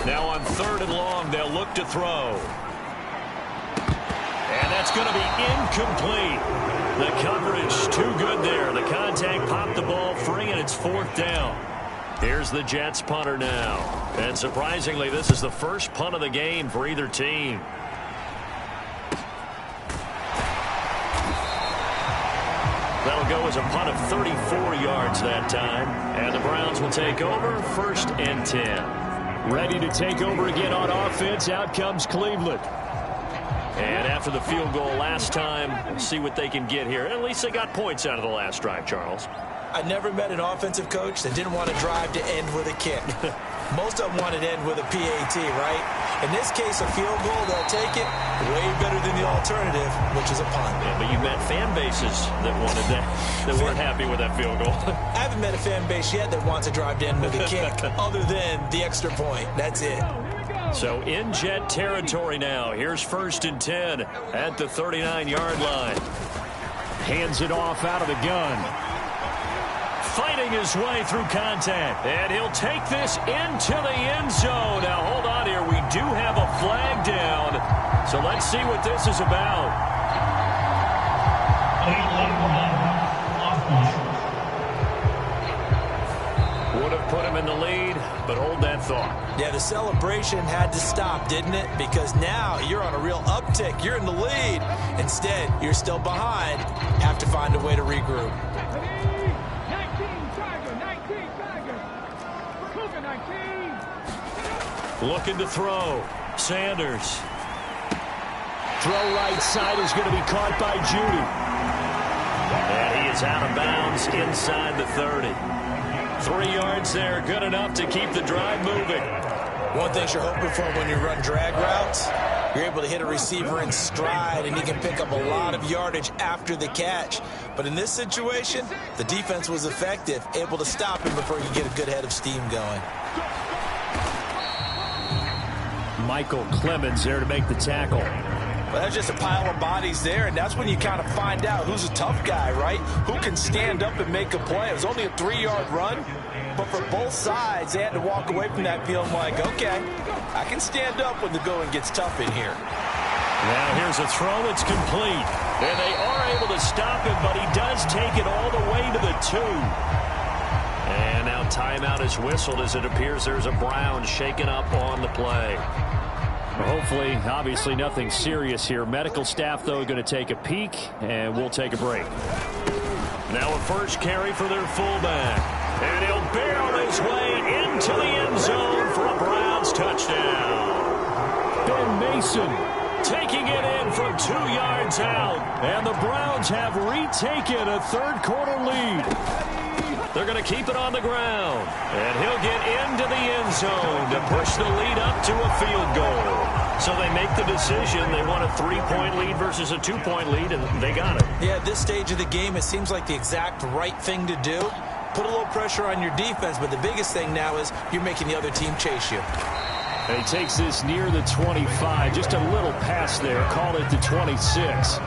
Now on 3rd and long, they'll look to throw. And that's going to be incomplete. The coverage too good there. The contact popped the ball free, and it's 4th down. Here's the Jets punter now. And surprisingly, this is the first punt of the game for either team. That'll go as a punt of 34 yards that time. And the Browns will take over 1st and 10. Ready to take over again on offense. Out comes Cleveland. And after the field goal last time, we'll see what they can get here. At least they got points out of the last drive, Charles. I never met an offensive coach that didn't want to drive to end with a kick. Most of them wanted to end with a PAT, right? In this case, a field goal, they'll take it way better than the alternative, which is a punt. Yeah, but you met fan bases that wanted that, that weren't happy with that field goal. I haven't met a fan base yet that wants to drive to end with a kick, other than the extra point. That's it. So in Jet territory now. Here's 1st and 10 at the 39-yard line. Hands it off out of the gun. Fighting his way through contact. And he'll take this into the end zone. Now, hold on here. We do have a flag down. So let's see what this is about. Would have put him in the lead, but hold that thought. Yeah, the celebration had to stop, didn't it? Because now you're on a real uptick. You're in the lead. Instead, you're still behind. Have to find a way to regroup. Looking to throw. Sanders. Throw right side is going to be caught by Judy. And he is out of bounds inside the 30. 3 yards there, good enough to keep the drive moving. One thing you're hoping for when you run drag routes, you're able to hit a receiver in stride, and he can pick up a lot of yardage after the catch. But in this situation, the defense was effective, able to stop him before he could get a good head of steam going. Michael Clemens there to make the tackle. Well, that's just a pile of bodies there, and that's when you kind of find out who's a tough guy, right? Who can stand up and make a play. It was only a 3-yard run, but for both sides, they had to walk away from that feeling like, okay, I can stand up when the going gets tough in here. Now here's a throw that's complete. And they are able to stop him, but he does take it all the way to the 2. And now timeout is whistled as it appears there's a Brown shaken up on the play. Well, hopefully, obviously nothing serious here. Medical staff, though, going to take a peek, and we'll take a break. Now a first carry for their fullback. And he'll barrel his way into the end zone for a Browns touchdown. Ben Mason taking it in from 2 yards out. And the Browns have retaken a third-quarter lead. They're going to keep it on the ground. And he'll get into the end zone to push the lead up to a field goal. So they make the decision. They want a 3-point lead versus a 2-point lead, and they got it. Yeah, at this stage of the game, it seems like the exact right thing to do. Put a little pressure on your defense, but the biggest thing now is you're making the other team chase you. And he takes this near the 25. Just a little pass there. Call it the 26.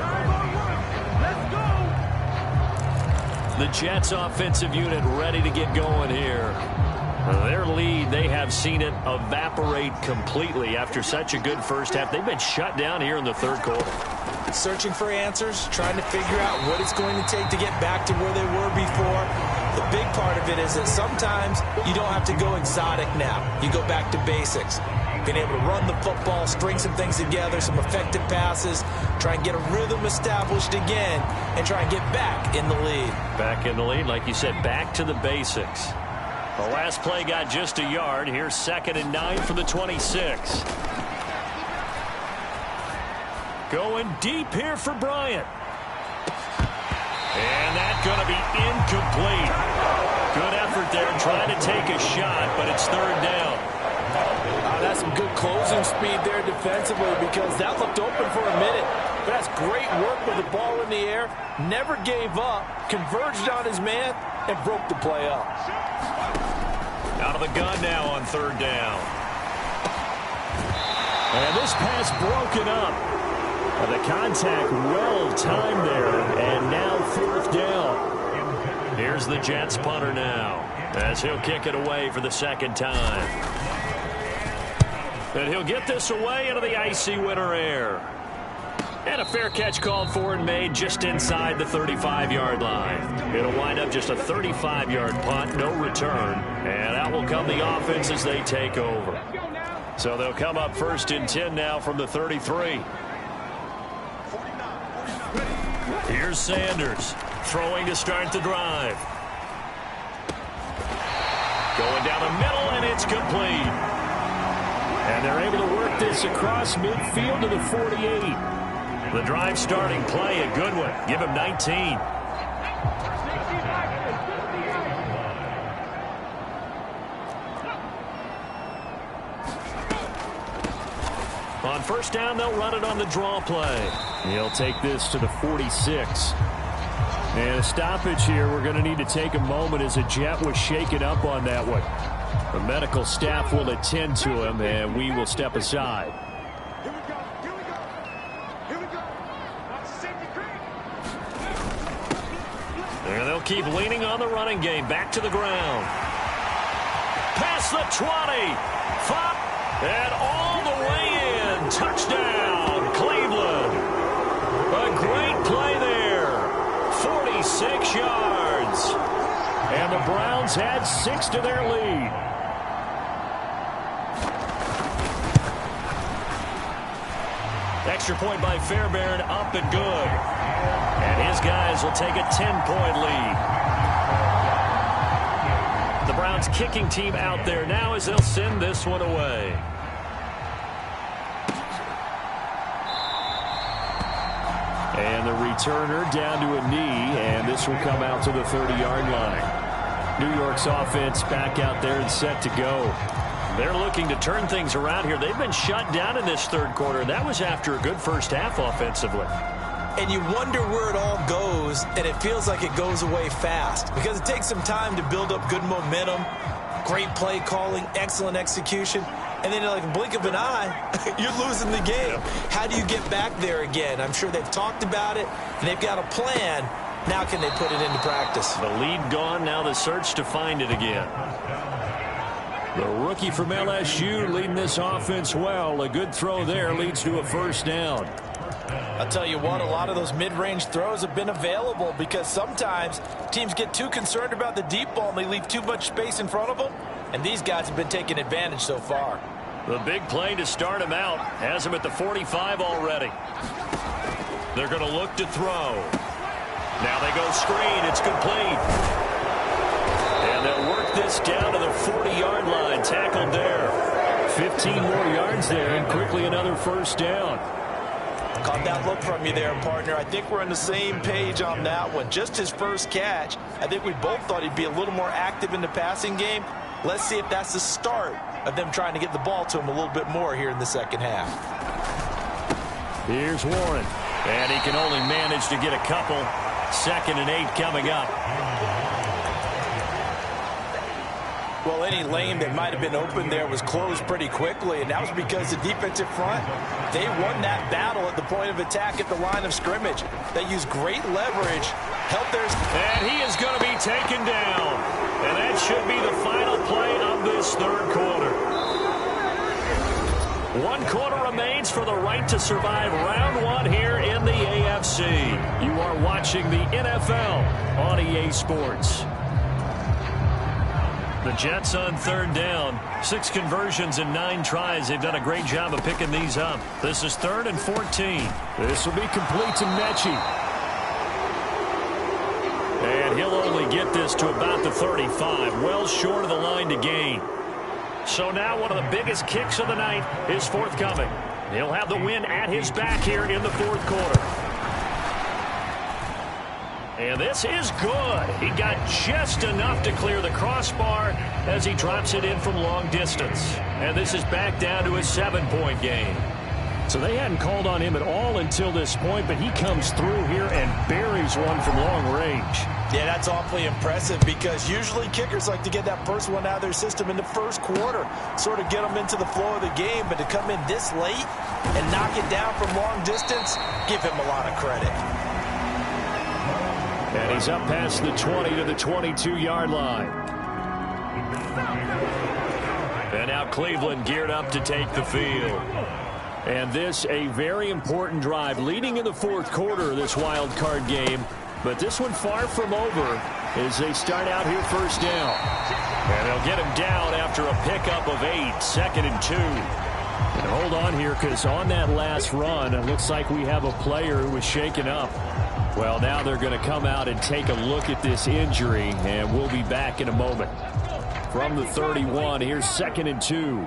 The Jets offensive unit ready to get going here. Their lead, they have seen it evaporate completely after such a good first half. They've been shut down here in the third quarter. Searching for answers, trying to figure out what it's going to take to get back to where they were before. The big part of it is that sometimes you don't have to go exotic now. You go back to basics. Being able to run the football, string some things together, some effective passes, try and get a rhythm established again, and try and get back in the lead. Back in the lead, like you said, back to the basics. The last play got just a yard. Here's 2nd and 9 for the 26. Going deep here for Bryant. And that's going to be incomplete. Good effort there trying to take a shot, but it's 3rd down. That's some good closing speed there defensively, because that looked open for a minute. But that's great work with the ball in the air. Never gave up, converged on his man, and broke the play up. Out of the gun now on 3rd down. And this pass broken up. The contact well timed there, and now 4th down. Here's the Jets punter now, as he'll kick it away for the 2nd time. And he'll get this away into the icy winter air. And a fair catch called for and made just inside the 35-yard line. It'll wind up just a 35-yard punt, no return. And out will come the offense as they take over. So they'll come up 1st and 10 now from the 33. Here's Sanders throwing to start the drive. Going down the middle, and it's complete. And they're able to work this across midfield to the 48. The drive starting play, a good one. Give him 19. On first down, they'll run it on the draw play. He'll take this to the 46. And a stoppage here. We're going to need to take a moment as a Jet was shaken up on that one. The medical staff will attend to him, and we will step aside. And they'll keep leaning on the running game. Back to the ground. Past the 20. 5. And all the way in. Touchdown, Cleveland. A great play there. 46 yards. And the Browns had 6 to their lead. Extra point by Fairbairn, up and good. And his guys will take a 10-point lead. The Browns kicking team out there now as they'll send this one away. And the returner down to a knee, and this will come out to the 30-yard line. New York's offense back out there and set to go. They're looking to turn things around here. They've been shut down in this third quarter. That was after a good first half offensively. And you wonder where it all goes, and it feels like it goes away fast because it takes some time to build up good momentum, great play calling, excellent execution, and then in like a blink of an eye, you're losing the game. How do you get back there again? I'm sure they've talked about it, and they've got a plan. Now can they put it into practice? The lead gone, now the search to find it again. The rookie from LSU leading this offense well. A good throw there leads to a first down. I'll tell you what, a lot of those mid-range throws have been available because sometimes teams get too concerned about the deep ball and they leave too much space in front of them, and these guys have been taking advantage so far. The big play to start him out has him at the 45 already. They're going to look to throw. Now they go screen. It's complete. And they'll work this down to the 40-yard line. Tackled there. 15 more yards there, and quickly another first down. Caught that look from you there, partner. I think we're on the same page on that one. Just his first catch. I think we both thought he'd be a little more active in the passing game. Let's see if that's the start of them trying to get the ball to him a little bit more here in the second half. Here's Warren. And he can only manage to get a couple. 2nd and 8 coming up. Well, any lane that might have been open there was closed pretty quickly, and that was because the defensive front, they won that battle at the point of attack at the line of scrimmage. They used great leverage, helped theirs. And he is going to be taken down. And that should be the final play of this third quarter. 1 quarter remains for the right to survive round 1 here in the AFC. You are watching the NFL on EA Sports. The Jets on 3rd down. 6 conversions and 9 tries. They've done a great job of picking these up. This is 3rd and 14. This will be complete to Mechie. And he'll only get this to about the 35. Well short of the line to gain. So now one of the biggest kicks of the night is forthcoming. He'll have the win at his back here in the 4th quarter. And this is good. He got just enough to clear the crossbar as he drops it in from long distance. And this is back down to a 7-point game. So they hadn't called on him at all until this point, but he comes through here and buries one from long range. Yeah, that's awfully impressive because usually kickers like to get that first one out of their system in the first quarter, sort of get them into the flow of the game, but to come in this late and knock it down from long distance, give him a lot of credit. And he's up past the 20 to the 22-yard line. And now Cleveland geared up to take the field. And this a very important drive leading in the 4th quarter of this wild card game. But this one far from over as they start out here first down. And they'll get him down after a pickup of 8, 2nd and 2. And hold on here because on that last run, it looks like we have a player who was shaken up. Well, now they're going to come out and take a look at this injury, and we'll be back in a moment. From the 31, here's 2nd and 2.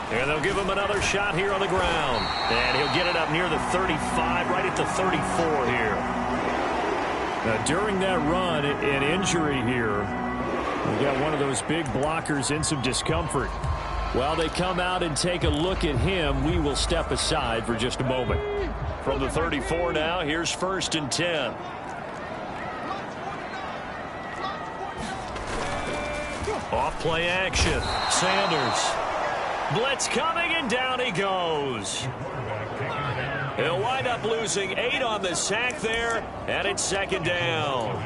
And they'll give him another shot here on the ground. And he'll get it up near the 35, right at the 34 here. Now, during that run, an injury here We got one of those big blockers in some discomfort. While they come out and take a look at him, we will step aside for just a moment. From the 34 now, here's 1st and 10. Off play action. Sanders. Blitz coming, and down he goes. He'll wind up losing 8 on the sack there, and it's 2nd down.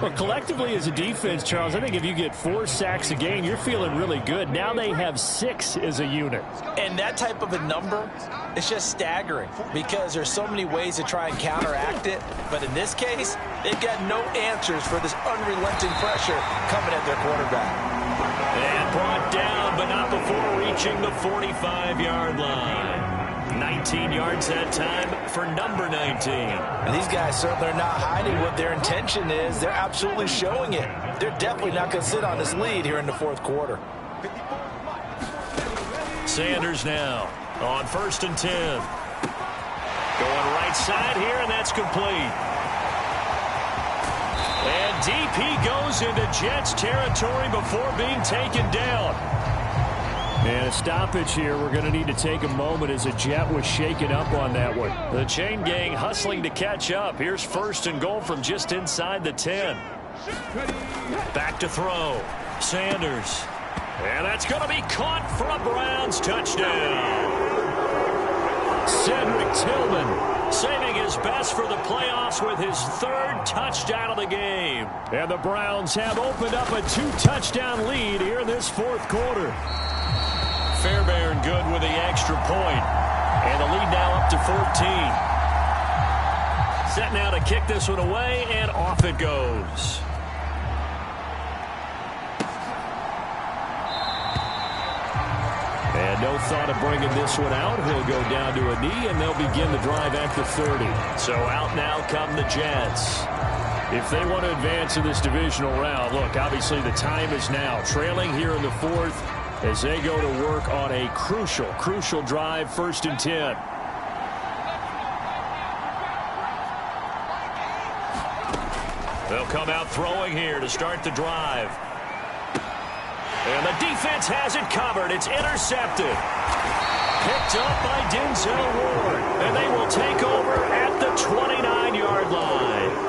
Well, collectively as a defense, Charles, I think if you get 4 sacks a game, you're feeling really good. Now they have 6 as a unit. And that type of a number, it's just staggering because there's so many ways to try and counteract it. But in this case, they've got no answers for this unrelenting pressure coming at their quarterback. And brought down, but not before reaching the 45-yard line. 19 yards that time for number 19. And these guys certainly are not hiding what their intention is. They're absolutely showing it. They're definitely not going to sit on this lead here in the 4th quarter. Sanders now on 1st and 10. Going right side here, and that's complete. And deep he goes into Jets territory before being taken down. And a stoppage here. We're going to need to take a moment as a Jet was shaken up on that one. The chain gang hustling to catch up. Here's 1st and goal from just inside the 10. Back to throw. Sanders. And that's going to be caught for a Browns touchdown. Cedric Tillman saving his best for the playoffs with his 3rd touchdown of the game. And the Browns have opened up a 2-touchdown lead here in this 4th quarter. Fairbairn good with the extra point. And the lead now up to 14. Set now to kick this one away, and off it goes. And no thought of bringing this one out. He'll go down to a knee, and they'll begin the drive at the 30. So out now come the Jets. If they want to advance in this divisional round, look, obviously the time is now. Trailing here in the 4th as they go to work on a crucial drive, 1st and 10. They'll come out throwing here to start the drive. And the defense has it covered. It's intercepted. Picked up by Denzel Ward. And they will take over at the 29-yard line.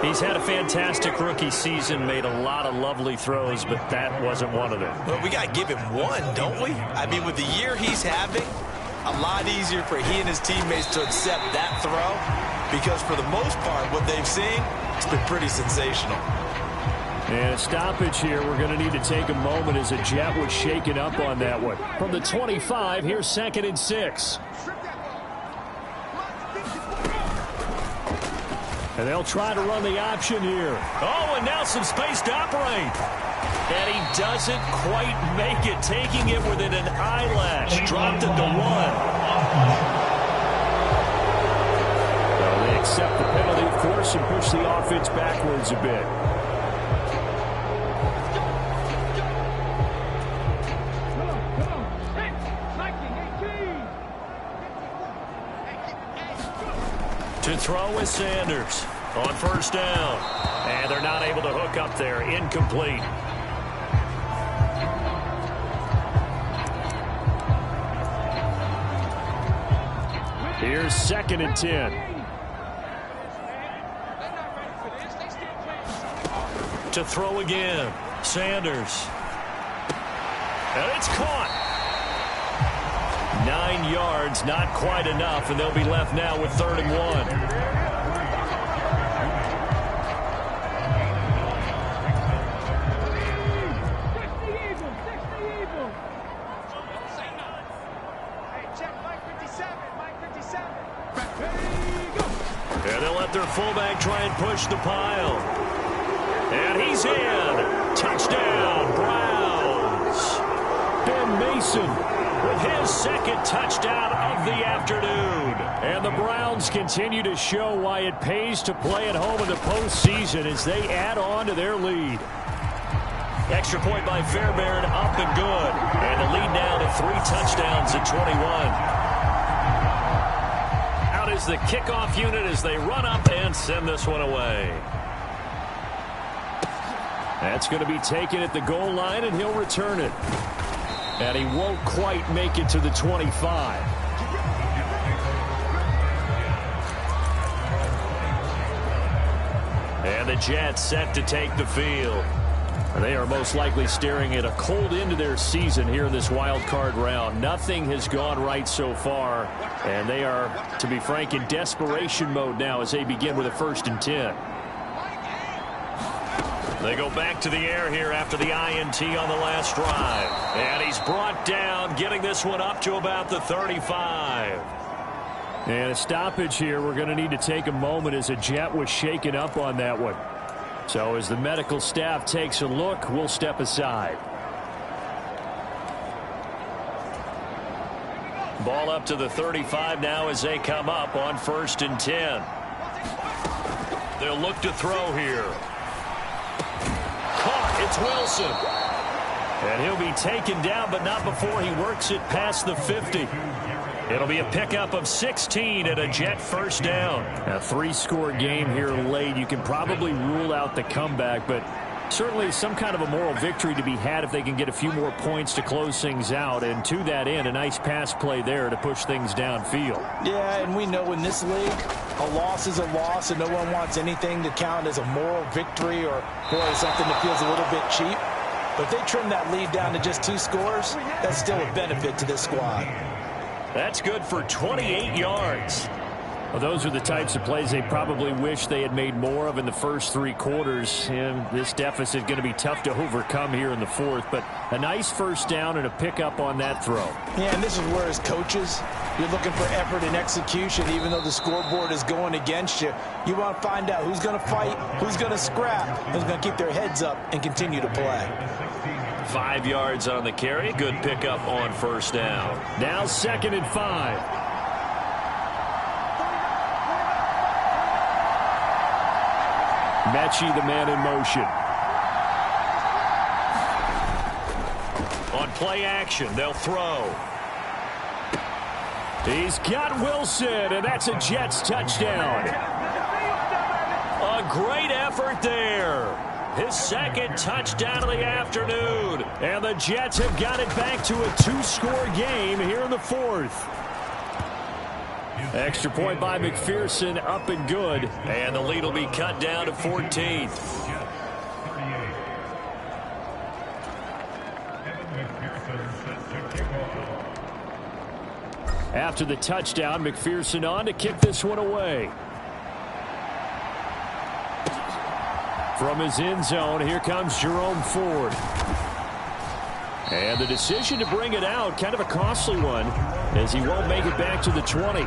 He's had a fantastic rookie season, made a lot of lovely throws, but that wasn't one of them. Well, we got to give him one, don't we? I mean, with the year he's having, a lot easier for he and his teammates to accept that throw because for the most part, what they've seen, it's been pretty sensational. And a stoppage here. We're going to need to take a moment as a Jet was shaken up on that one. From the 25, here's 2nd and 6. And they'll try to run the option here. Oh, and now some space to operate. And he doesn't quite make it, taking it within an eyelash. Dropped it to 1. Well, they accept the penalty, of course, and push the offense backwards a bit. To throw is Sanders on 1st down. And they're not able to hook up there. Incomplete. Here's 2nd and 10. To throw again. Sanders. And it's caught. 9 yards, not quite enough, and they'll be left now with 3rd and 1. And they'll let their fullback try and push the pile. And he's in. Touchdown, Browns. Ben Mason with his 2nd touchdown of the afternoon. And the Browns continue to show why it pays to play at home in the postseason as they add on to their lead. Extra point by Fairbairn, up and good. And the lead now to 3 touchdowns at 21. Out is the kickoff unit as they run up and send this one away. That's going to be taken at the goal line, and he'll return it. And he won't quite make it to the 25. And the Jets set to take the field. They are most likely staring at a cold end to their season here in this wild card round. Nothing has gone right so far, and they are, to be frank, in desperation mode now as they begin with a 1st and 10. They go back to the air here after the INT on the last drive. And he's brought down, getting this one up to about the 35. And a stoppage here. We're going to need to take a moment as a Jet was shaken up on that one. So as the medical staff takes a look, we'll step aside. Ball up to the 35 now as they come up on 1st and 10. They'll look to throw here. Caught. It's Wilson. And he'll be taken down, but not before he works it past the 50. It'll be a pickup of 16 and a Jet 1st down. A 3-score game here late. You can probably rule out the comeback, but certainly some kind of a moral victory to be had if they can get a few more points to close things out. And to that end, a nice pass play there to push things downfield. Yeah, and we know in this league, a loss is a loss, and no one wants anything to count as a moral victory or, boy, something that feels a little bit cheap. But if they trim that lead down to just 2 scores, that's still a benefit to this squad. That's good for 28 yards. Well, those are the types of plays they probably wish they had made more of in the first 3 quarters. And this deficit is going to be tough to overcome here in the 4th. But a nice 1st down and a pickup on that throw. Yeah, and this is where, as coaches, you're looking for effort and execution. Even though the scoreboard is going against you, you want to find out who's going to fight, who's going to scrap, who's going to keep their heads up and continue to play. 5 yards on the carry. Good pickup on 1st down. Now 2nd and 5. Mechie, the man in motion. On play action, they'll throw. He's got Wilson, and that's a Jets touchdown. A great effort there. His 2nd touchdown of the afternoon. And the Jets have got it back to a 2-score game here in the 4th. Extra point by McPherson, up and good. And the lead will be cut down to 14. After the touchdown, McPherson on to kick this one away. From his end zone, here comes Jerome Ford. And the decision to bring it out, kind of a costly one, as he won't make it back to the 20.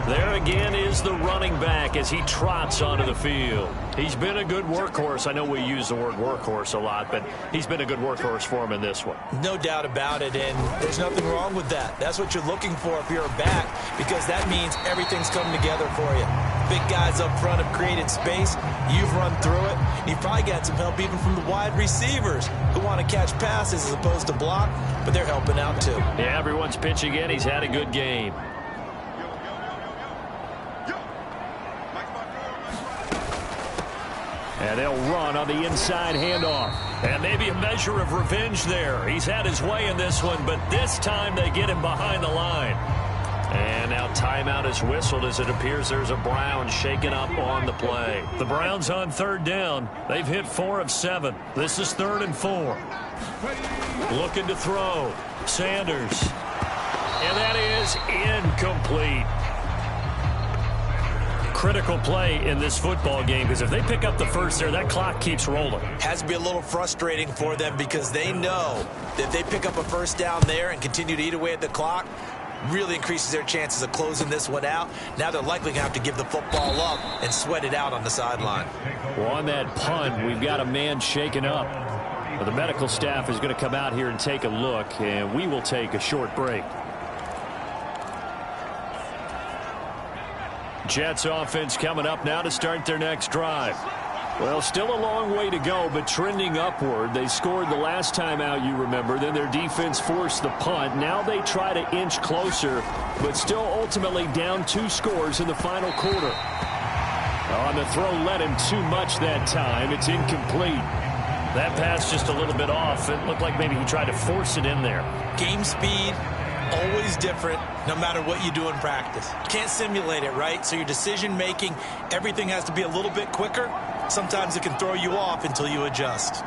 There again is the running back as he trots onto the field. He's been a good workhorse. I know we use the word workhorse a lot, but he's been a good workhorse for him in this one. No doubt about it, and there's nothing wrong with that. That's what you're looking for if you're a back, because that means everything's coming together for you. Big guys up front have created space. You've run through it. You've probably got some help even from the wide receivers who want to catch passes as opposed to block, but they're helping out too. Yeah, everyone's pitching in. He's had a good game. And they'll run on the inside handoff. And maybe a measure of revenge there. He's had his way in this one, but this time they get him behind the line. And now timeout is whistled as it appears there's a Brown shaken up on the play. The Browns on 3rd down. They've hit 4 of 7. This is 3rd and 4. Looking to throw. Sanders. And that is incomplete. Critical play in this football game, because if they pick up the 1st there, that clock keeps rolling. Has to be a little frustrating for them because they know that if they pick up a 1st down there and continue to eat away at the clock, really increases their chances of closing this one out. Now they're likely going to have to give the football up and sweat it out on the sideline. Well, on that punt, we've got a man shaken up. Well, the medical staff is going to come out here and take a look, and we will take a short break. Jets offense coming up now to start their next drive. Well, still a long way to go, but trending upward. They scored the last time out, you remember. Then their defense forced the punt. Now they try to inch closer, but still ultimately down 2 scores in the final quarter. On the throw, led him too much that time. It's incomplete. That pass just a little bit off. It looked like maybe he tried to force it in there. Game speed, always different, no matter what you do in practice. You can't simulate it, right? So your decision-making, everything has to be a little bit quicker. Sometimes it can throw you off until you adjust.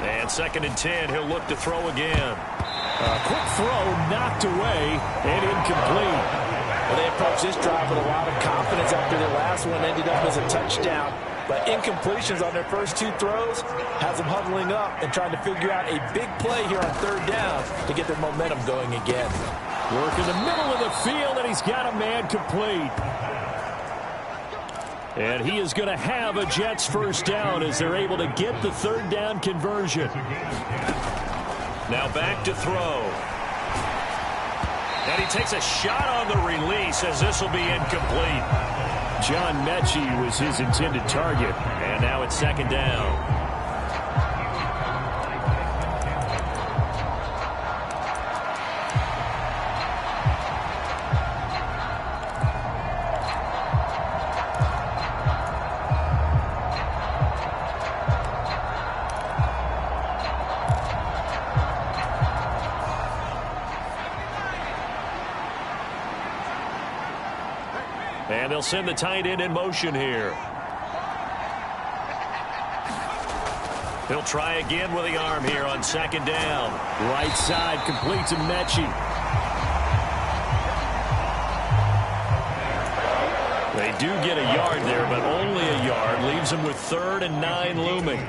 And 2nd and 10, he'll look to throw again. A quick throw knocked away and incomplete. Well, they approached this drive with a lot of confidence after their last one ended up as a touchdown. But incompletions on their first 2 throws has them huddling up and trying to figure out a big play here on 3rd down to get their momentum going again. Work in the middle of the field, and he's got a man complete. And he is going to have a Jets first down as they're able to get the 3rd down conversion. Now back to throw. And he takes a shot on the release as this will be incomplete. John Mechie was his intended target. And now it's 2nd down. And they'll send the tight end in motion here. He'll try again with the arm here on 2nd down. Right side, complete to Mechie. They do get a yard there, but only a yard. Leaves them with 3rd and 9 looming.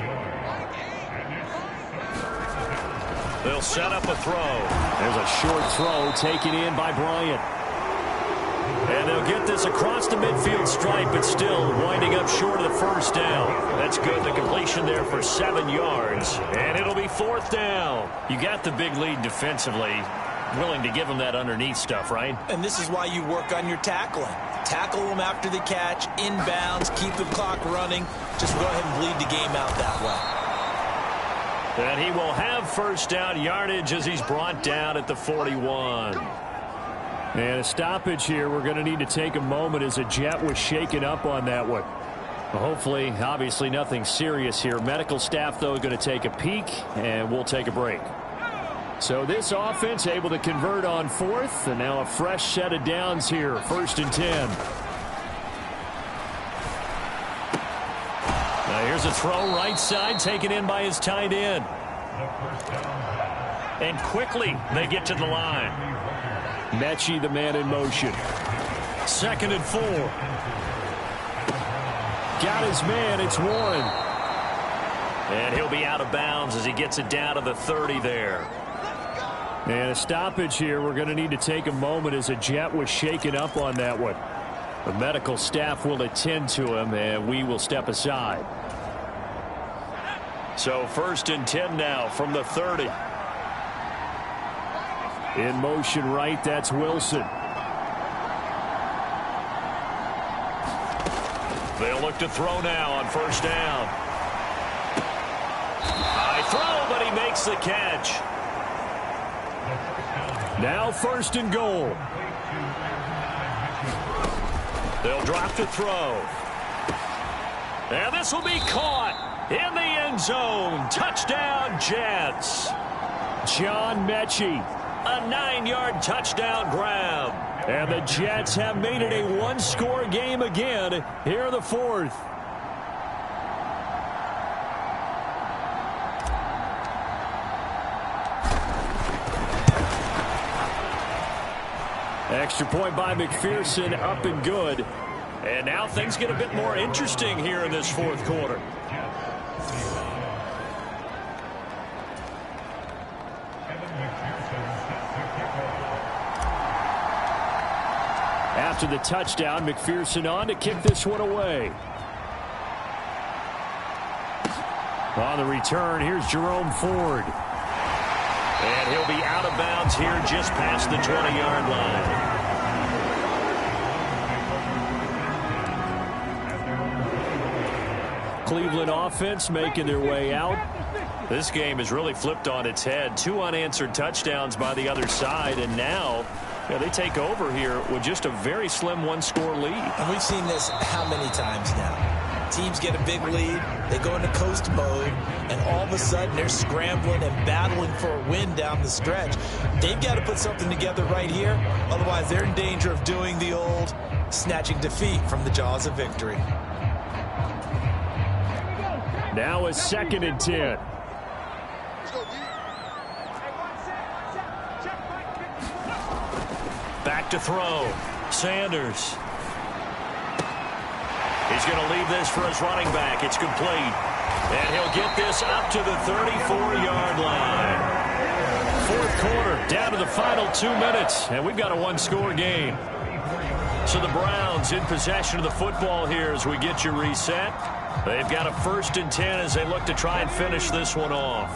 They'll set up a throw. There's a short throw taken in by Bryant. And they'll get this across the midfield stripe, but still winding up short of the first down. That's good. The completion there for 7 yards. And it'll be 4th down. You got the big lead defensively. Willing to give them that underneath stuff, right? And this is why you work on your tackling. Tackle them after the catch, inbounds, keep the clock running. Just go ahead and bleed the game out that way. And he will have first down yardage as he's brought down at the 41. And a stoppage here. We're going to need to take a moment as a Jet was shaken up on that one. Well, hopefully, obviously nothing serious here. Medical staff, though, going to take a peek, and we'll take a break. So this offense able to convert on 4th, and now a fresh set of downs here. 1st and 10. Now here's a throw right side taken in by his tight end. And quickly they get to the line. Mechie, the man in motion. 2nd and 4. Got his man. It's Warren. And he'll be out of bounds as he gets it down to the 30 there. And a stoppage here. We're going to need to take a moment as a Jet was shaken up on that one. The medical staff will attend to him, and we will step aside. So 1st and 10 now from the 30. In motion right, that's Wilson. They'll look to throw now on 1st down. High throw, but he makes the catch. Now 1st and goal. They'll drop to throw. And this will be caught in the end zone. Touchdown, Jets. John Mechie. A 9-yard touchdown grab. And the Jets have made it a one-score game again here in the 4th. Extra point by McPherson, up and good. And now things get a bit more interesting here in this 4th quarter. After the touchdown, McPherson on to kick this one away. On the return, here's Jerome Ford. And he'll be out of bounds here just past the 20-yard line. Cleveland offense making their way out. This game is really flipped on its head. 2 unanswered touchdowns by the other side, and now Yeah, they take over here with just a very slim one-score lead. And we've seen this how many times now? Teams get a big lead, they go into coast mode, and all of a sudden they're scrambling and battling for a win down the stretch. They've got to put something together right here, otherwise they're in danger of doing the old snatching defeat from the jaws of victory. Now a 2nd and 10. Back to throw. Sanders. He's going to leave this for his running back. It's complete. And he'll get this up to the 34-yard line. 4th quarter, down to the final 2 minutes. And we've got a one-score game. So the Browns in possession of the football here as we get you reset. They've got a 1st and 10 as they look to try and finish this one off.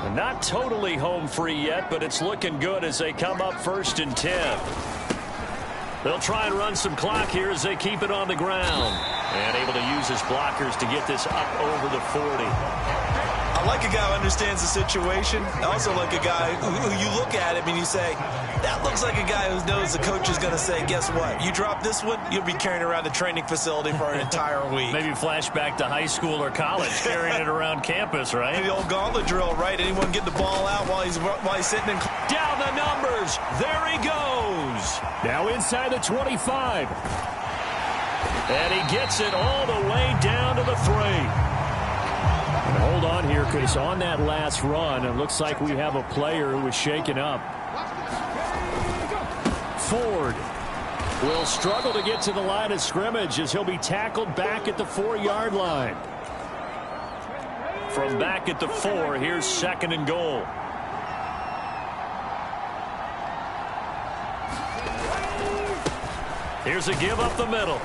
And not totally home free yet, but it's looking good as they come up 1st and 10. They'll try and run some clock here as they keep it on the ground. And able to use his blockers to get this up over the 40. I like a guy who understands the situation. I also like a guy who you look at him and you say, that looks like a guy who knows the coach is going to say, guess what? You drop this one, you'll be carrying around the training facility for an entire week. Maybe flashback to high school or college, carrying it around campus, right? The old gauntlet drill, right? Anyone get the ball out while he's sitting in. Down the numbers. There he goes. Now inside the 25. And he gets it all the way down to the 3. And hold on here, because on that last run, it looks like we have a player who was shaken up. Ford will struggle to get to the line of scrimmage as he'll be tackled back at the 4-yard line. From back at the 4, here's 2nd and goal. Here's a give up the middle.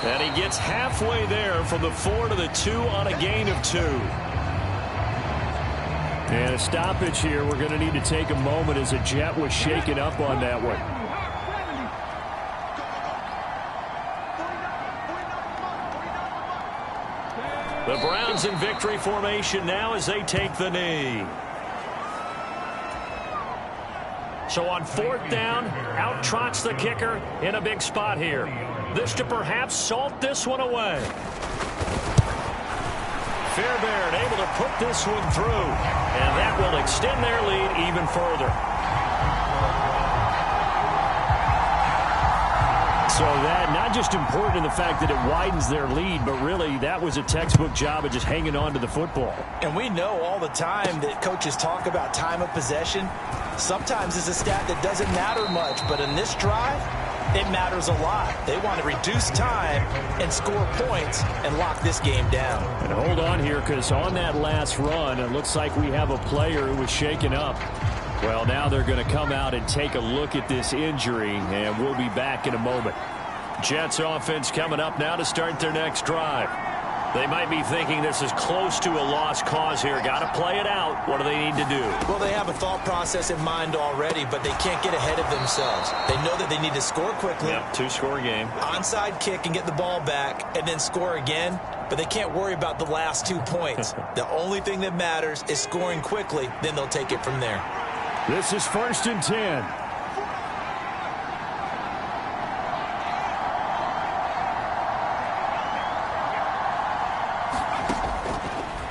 And he gets halfway there from the 4 to the 2 on a gain of 2. And a stoppage here. We're going to need to take a moment as a Jet was shaken up on that one. The Browns in victory formation now as they take the knee. So on 4th down, out trots the kicker in a big spot here. This to perhaps salt this one away. Fairbairn able to put this one through, and that will extend their lead even further. So that not just important in the fact that it widens their lead, but really that was a textbook job of just hanging on to the football. And we know all the time that coaches talk about time of possession. Sometimes it's a stat that doesn't matter much, but in this drive, it matters a lot. They want to reduce time and score points and lock this game down. And hold on here, because on that last run, it looks like we have a player who was shaken up. Well, now they're going to come out and take a look at this injury, and we'll be back in a moment. Jets offense coming up now to start their next drive. They might be thinking this is close to a lost cause here. Got to play it out. What do they need to do? Well, they have a thought process in mind already, but they can't get ahead of themselves. They know that they need to score quickly. Yep, 2-score game. Onside kick and get the ball back and then score again, but they can't worry about the last 2 points. The only thing that matters is scoring quickly, then they'll take it from there. This is 1st and 10.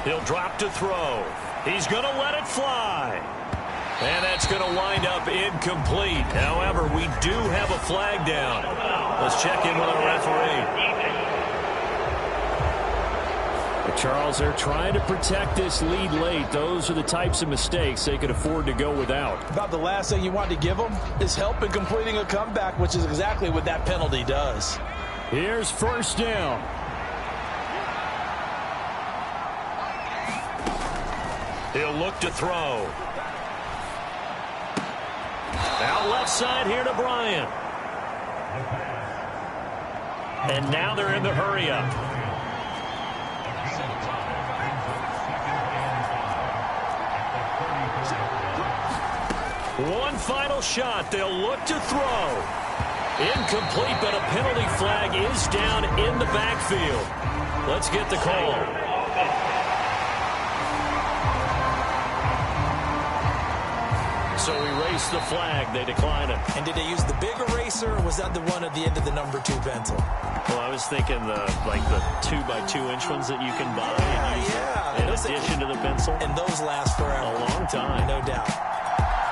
He'll drop to throw. He's going to let it fly. And that's going to wind up incomplete. However, we do have a flag down. Let's check in with our referee. Charles, they're trying to protect this lead late. Those are the types of mistakes they could afford to go without. About the last thing you want to give them is help in completing a comeback, which is exactly what that penalty does. Here's 1st down. He'll look to throw. Out left side here to Bryant. And now they're in the hurry up. One final shot. They'll look to throw. Incomplete, but a penalty flag is down in the backfield. Let's get the call. So erase the flag. They decline it. And did they use the big eraser, or was that the one at the end of the number 2 pencil? Well, I was thinking the 2x2-inch ones that you can buy in addition to the pencil. And those last forever. A long time. No doubt.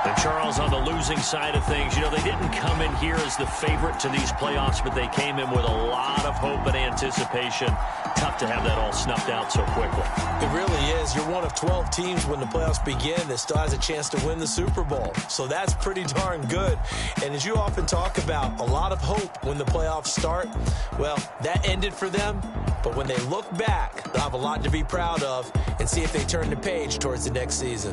And Charles, on the losing side of things, they didn't come in here as the favorite to these playoffs, but they came in with a lot of hope and anticipation. Tough to have that all snuffed out so quickly. It really is. You're one of 12 teams when the playoffs begin that still has a chance to win the Super Bowl. So that's pretty darn good. And as you often talk about, a lot of hope when the playoffs start. Well, that ended for them. But when they look back, they'll have a lot to be proud of and see if they turn the page towards the next season.